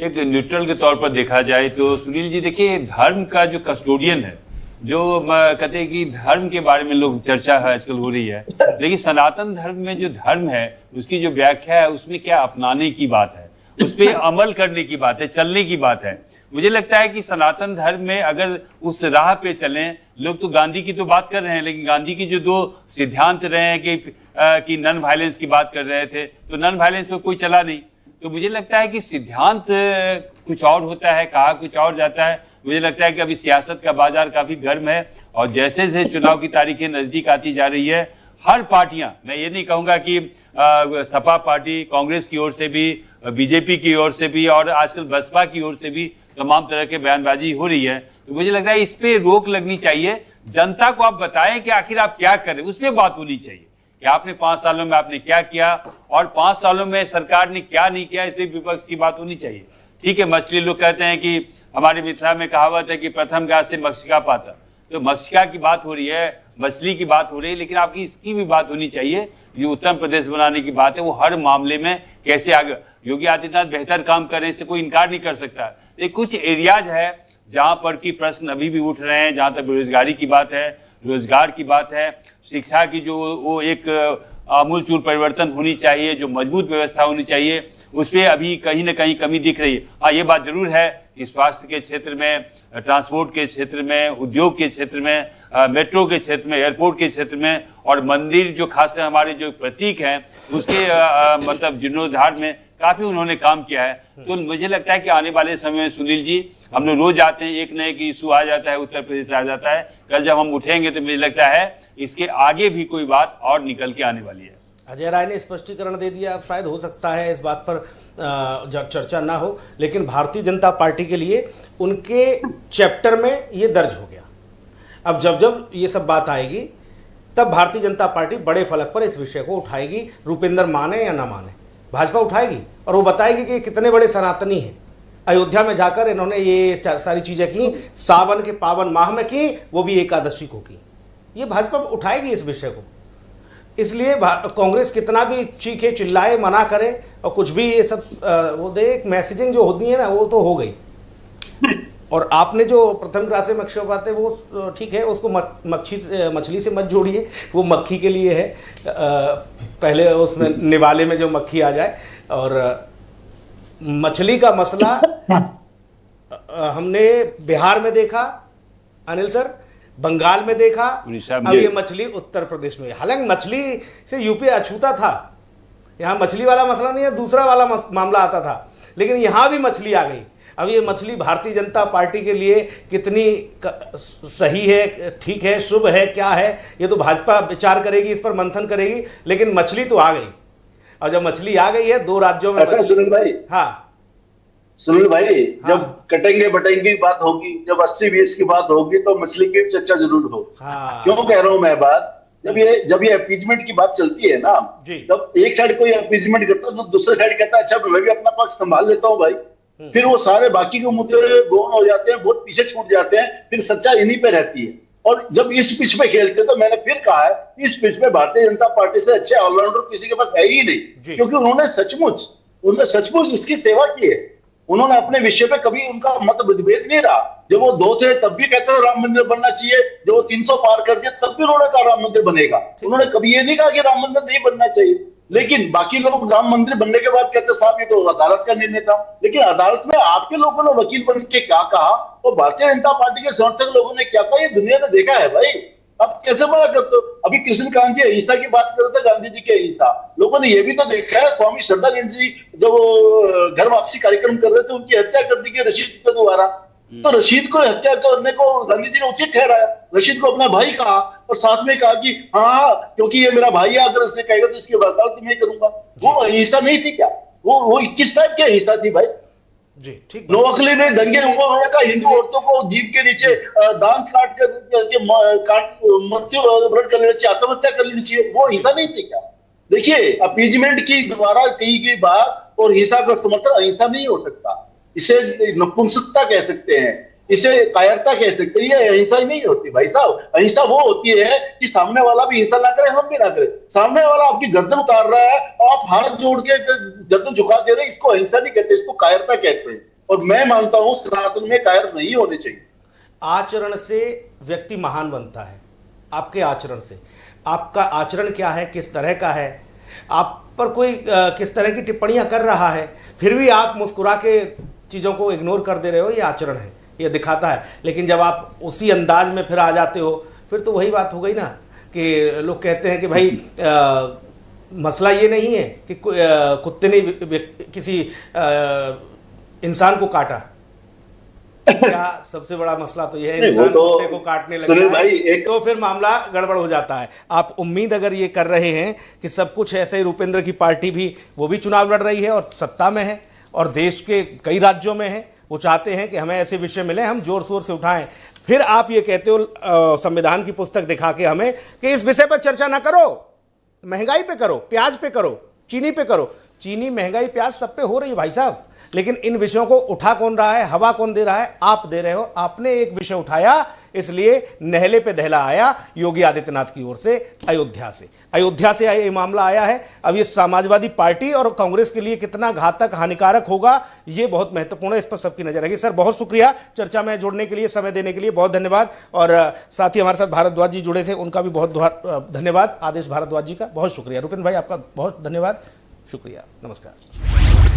एक न्यूट्रल के तौर पर देखा जाए तो सुनील जी देखिए, धर्म का जो कस्टोडियन है, जो कहते हैं कि धर्म के बारे में लोग चर्चा आजकल हो रही है, लेकिन सनातन धर्म में जो धर्म है उसकी जो व्याख्या है उसमें क्या अपनाने की बात है, उस पर अमल करने की बात है, चलने की बात है। मुझे लगता है कि सनातन धर्म में अगर उस राह पे चलें, लोग तो गांधी की तो बात कर रहे हैं, लेकिन गांधी की जो दो सिद्धांत रहे हैं कि नॉन वायलेंस की बात कर रहे थे, तो नॉन वायलेंस पे कोई चला नहीं। तो मुझे लगता है कि सिद्धांत कुछ और होता है, कहा कुछ और जाता है। मुझे लगता है कि अभी सियासत का बाजार काफी गर्म है और जैसे जैसे चुनाव की तारीखें नजदीक आती जा रही है, हर पार्टियां, मैं ये नहीं कहूंगा कि सपा पार्टी, कांग्रेस की ओर से भी, बीजेपी की ओर से भी और आजकल बसपा की ओर से भी तमाम तरह के बयानबाजी हो रही है। तो मुझे लगता है इस पे रोक लगनी चाहिए। जनता को आप बताएं कि आखिर आप क्या करें, उस पर बात होनी चाहिए कि आपने 5 सालों में आपने क्या किया और 5 सालों में सरकार ने क्या नहीं किया, इस पर विपक्ष की बात होनी चाहिए। ठीक है, मछली लोग कहते हैं कि हमारे मिथिला में कहावत है कि प्रथम गाय से मक्षिका पाता, तो मक्षिका की बात हो रही है, मछली की बात हो रही है, लेकिन आपकी इसकी भी बात होनी चाहिए। ये उत्तर प्रदेश बनाने की बात है, वो हर मामले में कैसे आगे योगी आदित्यनाथ बेहतर काम करने से कोई इनकार नहीं कर सकता। लेकिन कुछ एरियाज है जहां पर की प्रश्न अभी भी उठ रहे हैं, जहां तक बेरोजगारी की बात है, रोजगार की बात है, शिक्षा की जो वो एक आमूलचूल परिवर्तन होनी चाहिए, जो मजबूत व्यवस्था होनी चाहिए, उस पर अभी कहीं ना कहीं कमी दिख रही है। हाँ, ये बात जरूर है कि स्वास्थ्य के क्षेत्र में, ट्रांसपोर्ट के क्षेत्र में, उद्योग के क्षेत्र में, मेट्रो के क्षेत्र में, एयरपोर्ट के क्षेत्र में, और मंदिर जो खासकर हमारे जो प्रतीक हैं उसके मतलब जीर्णोद्धार में काफी उन्होंने काम किया है। तो मुझे लगता है कि आने वाले समय में सुनील जी, हम लोग रोज आते हैं, एक न एक इशू आ जाता है, उत्तर प्रदेश से आ जाता है। कल जब हम उठेंगे तो मुझे लगता है इसके आगे भी कोई बात और निकल के आने वाली है। अजय राय ने स्पष्टीकरण दे दिया। अब शायद हो सकता है इस बात पर चर्चा ना हो, लेकिन भारतीय जनता पार्टी के लिए उनके चैप्टर में ये दर्ज हो गया। अब जब जब ये सब बात आएगी तब भारतीय जनता पार्टी बड़े फलक पर इस विषय को उठाएगी। रूपिंदर माने या ना माने, भाजपा उठाएगी और वो बताएगी कि कितने बड़े सनातनी हैं। अयोध्या में जाकर इन्होंने ये सारी चीज़ें की, सावन के पावन माह में की, वो भी एकादशी को की। ये भाजपा उठाएगी इस विषय को। इसलिए कांग्रेस कितना भी चीखे चिल्लाए, मना करे और कुछ भी ये सब वो दे, एक मैसेजिंग जो होती है ना, वो तो हो गई। और आपने जो प्रथम ग्रासे मक्षी बात है वो ठीक है, उसको मछली से मत जोड़िए, वो मक्खी के लिए है। पहले उसमें निवाले में जो मक्खी आ जाए। और मछली का मसला हमने बिहार में देखा अनिल सर, बंगाल में देखा, अब ये मछली उत्तर प्रदेश में। हालांकि मछली से यूपी अछूता था, यहाँ मछली वाला मसला नहीं है, दूसरा वाला मामला आता था, लेकिन यहाँ भी मछली आ गई। अब ये मछली भारतीय जनता पार्टी के लिए कितनी सही है, ठीक है, शुभ है, क्या है, ये तो भाजपा विचार करेगी, इस पर मंथन करेगी। लेकिन मछली तो आ गई, और जब मछली आ गई है 2 राज्यों में। सुनील भाई, हाँ सुनील भाई, हाँ। जब कटेंगे बटेंगे की बात होगी, जब 80-20 की बात होगी, तो मछली की चर्चा जरूर हो। हाँ। क्यों कह रहा हूं मैं बात, जब ये अपीजमेंट की बात चलती है ना, जब एक साइड कोई अपीजमेंट करता है तो दूसरे साइड कहता है अच्छा मैं भी अपना पक्ष संभाल लेता हूँ भाई। फिर वो सारे बाकी के मुद्दे गौण हो जाते हैं, बहुत पीछे छूट जाते हैं, फिर सच्चाई इन्हीं पे रहती है। और जब इस पिच पे खेलते तो मैंने फिर कहा है, इस पिच पे भारतीय जनता पार्टी से अच्छे ऑलराउंडर किसी के पास है ही नहीं, क्योंकि उन्होंने सचमुच इसकी सेवा की है। उन्होंने अपने विषय पे कभी उनका मतभेद नहीं रहा। जब वो 2 थे तब भी कहते थे राम मंदिर बनना चाहिए, जब वो 300 पार कर दिया तब भी उन्होंने कहा राम मंदिर बनेगा। उन्होंने कभी ये नहीं कहा कि राम मंदिर नहीं बनना चाहिए। लेकिन बाकी लोग राम मंदिर बनने के बाद कहते साहब ये तो अदालत का निर्णय था। लेकिन अदालत में आपके लोगों ने वकील बन के क्या कहा और भारतीय जनता पार्टी के समर्थक लोगों ने क्या कहा, ये दुनिया ने देखा है भाई। अब कैसे मना करते हो? अभी कृष्णकांत जी अहिंसा की बात कर रहे थे, गांधी जी की अहिंसा। लोगों ने ये भी तो देखा है, स्वामी श्रद्धानंद जी जब घर वापसी कार्यक्रम कर रहे थे, उनकी हत्या कर दी गई रशीद के द्वारा। तो रशीद को हत्या करने को गांधी जी ने उचित ठहराया, रशीद को अपना भाई कहा और साथ में कहा कि हाँ क्योंकि ये मेरा भाई है, अगर इसने कहेगा तो इसकी वकालत मैं करूंगा। वो अहिंसा नहीं थी क्या? वो किस टाइप की अहिंसा थी भाई? जी ठीक। नोअखली ने दंगे उन्होंने कहा हिंदू औरतों को जीभ के नीचे दांत काट कर मृत्यु व्रत कर लेना चाहिए, आत्महत्या कर लेनी चाहिए। वो हिंसा नहीं थी क्या? देखिए, अपीजमेंट की द्वारा कही गई बात और हिंसा का समर्थन अहिंसा नहीं हो सकता। इसे नपुंसकता कह सकते हैं, इसे कायरता कह सकते हैं। ये अहिंसा ही नहीं होती भाई साहब। अहिंसा वो होती है कि सामने वाला भी हिंसा ना करे, हम भी ना करें। सामने वाला आपकी गर्दन उतार रहा है और आप हाथ जोड़ के गर्दन झुका दे रहे हैं, इसको अहिंसा नहीं कहते, इसको कायरता कहते हैं। और मैं मानता हूं सनातन में कायर नहीं होने चाहिए। आचरण से व्यक्ति महान बनता है। आपके आचरण से, आपका आचरण क्या है, किस तरह का है, आप पर कोई किस तरह की टिप्पणियां कर रहा है, फिर भी आप मुस्कुरा के चीज़ों को इग्नोर कर दे रहे हो, ये आचरण है, ये दिखाता है। लेकिन जब आप उसी अंदाज में फिर आ जाते हो, फिर तो वही बात हो गई ना कि लोग कहते हैं कि भाई मसला ये नहीं है कि कुत्ते ने किसी इंसान को काटा, क्या सबसे बड़ा मसला तो यह है इंसान कुत्ते को काटने लगा है, तो फिर मामला गड़बड़ हो जाता है। आप उम्मीद अगर ये कर रहे हैं कि सब कुछ ऐसे ही, रूपेंद्र की पार्टी भी, वो भी चुनाव लड़ रही है और सत्ता में है और देश के कई राज्यों में है, वो चाहते हैं कि हमें ऐसे विषय मिले, हम जोर शोर से उठाएं। फिर आप ये कहते हो संविधान की पुस्तक दिखा के हमें कि इस विषय पर चर्चा ना करो, महंगाई पे करो, प्याज पे करो, चीनी पे करो। चीनी, महंगाई, प्याज सब पे हो रही है भाई साहब, लेकिन इन विषयों को उठा कौन रहा है, हवा कौन दे रहा है? आप दे रहे हो। आपने एक विषय उठाया, इसलिए नहले पे दहला आया योगी आदित्यनाथ की ओर से अयोध्या से। अयोध्या से ये मामला आया है। अब ये समाजवादी पार्टी और कांग्रेस के लिए कितना घातक, हानिकारक होगा, ये बहुत महत्वपूर्ण है, इस पर सबकी नजर रहेगी। सर बहुत शुक्रिया चर्चा में जुड़ने के लिए, समय देने के लिए बहुत धन्यवाद। और साथ ही हमारे साथ भारद्वाज जी जुड़े थे, उनका भी बहुत धन्यवाद। आदेश भारद्वाज जी का बहुत शुक्रिया। रुपिन भाई आपका बहुत धन्यवाद, शुक्रिया, नमस्कार।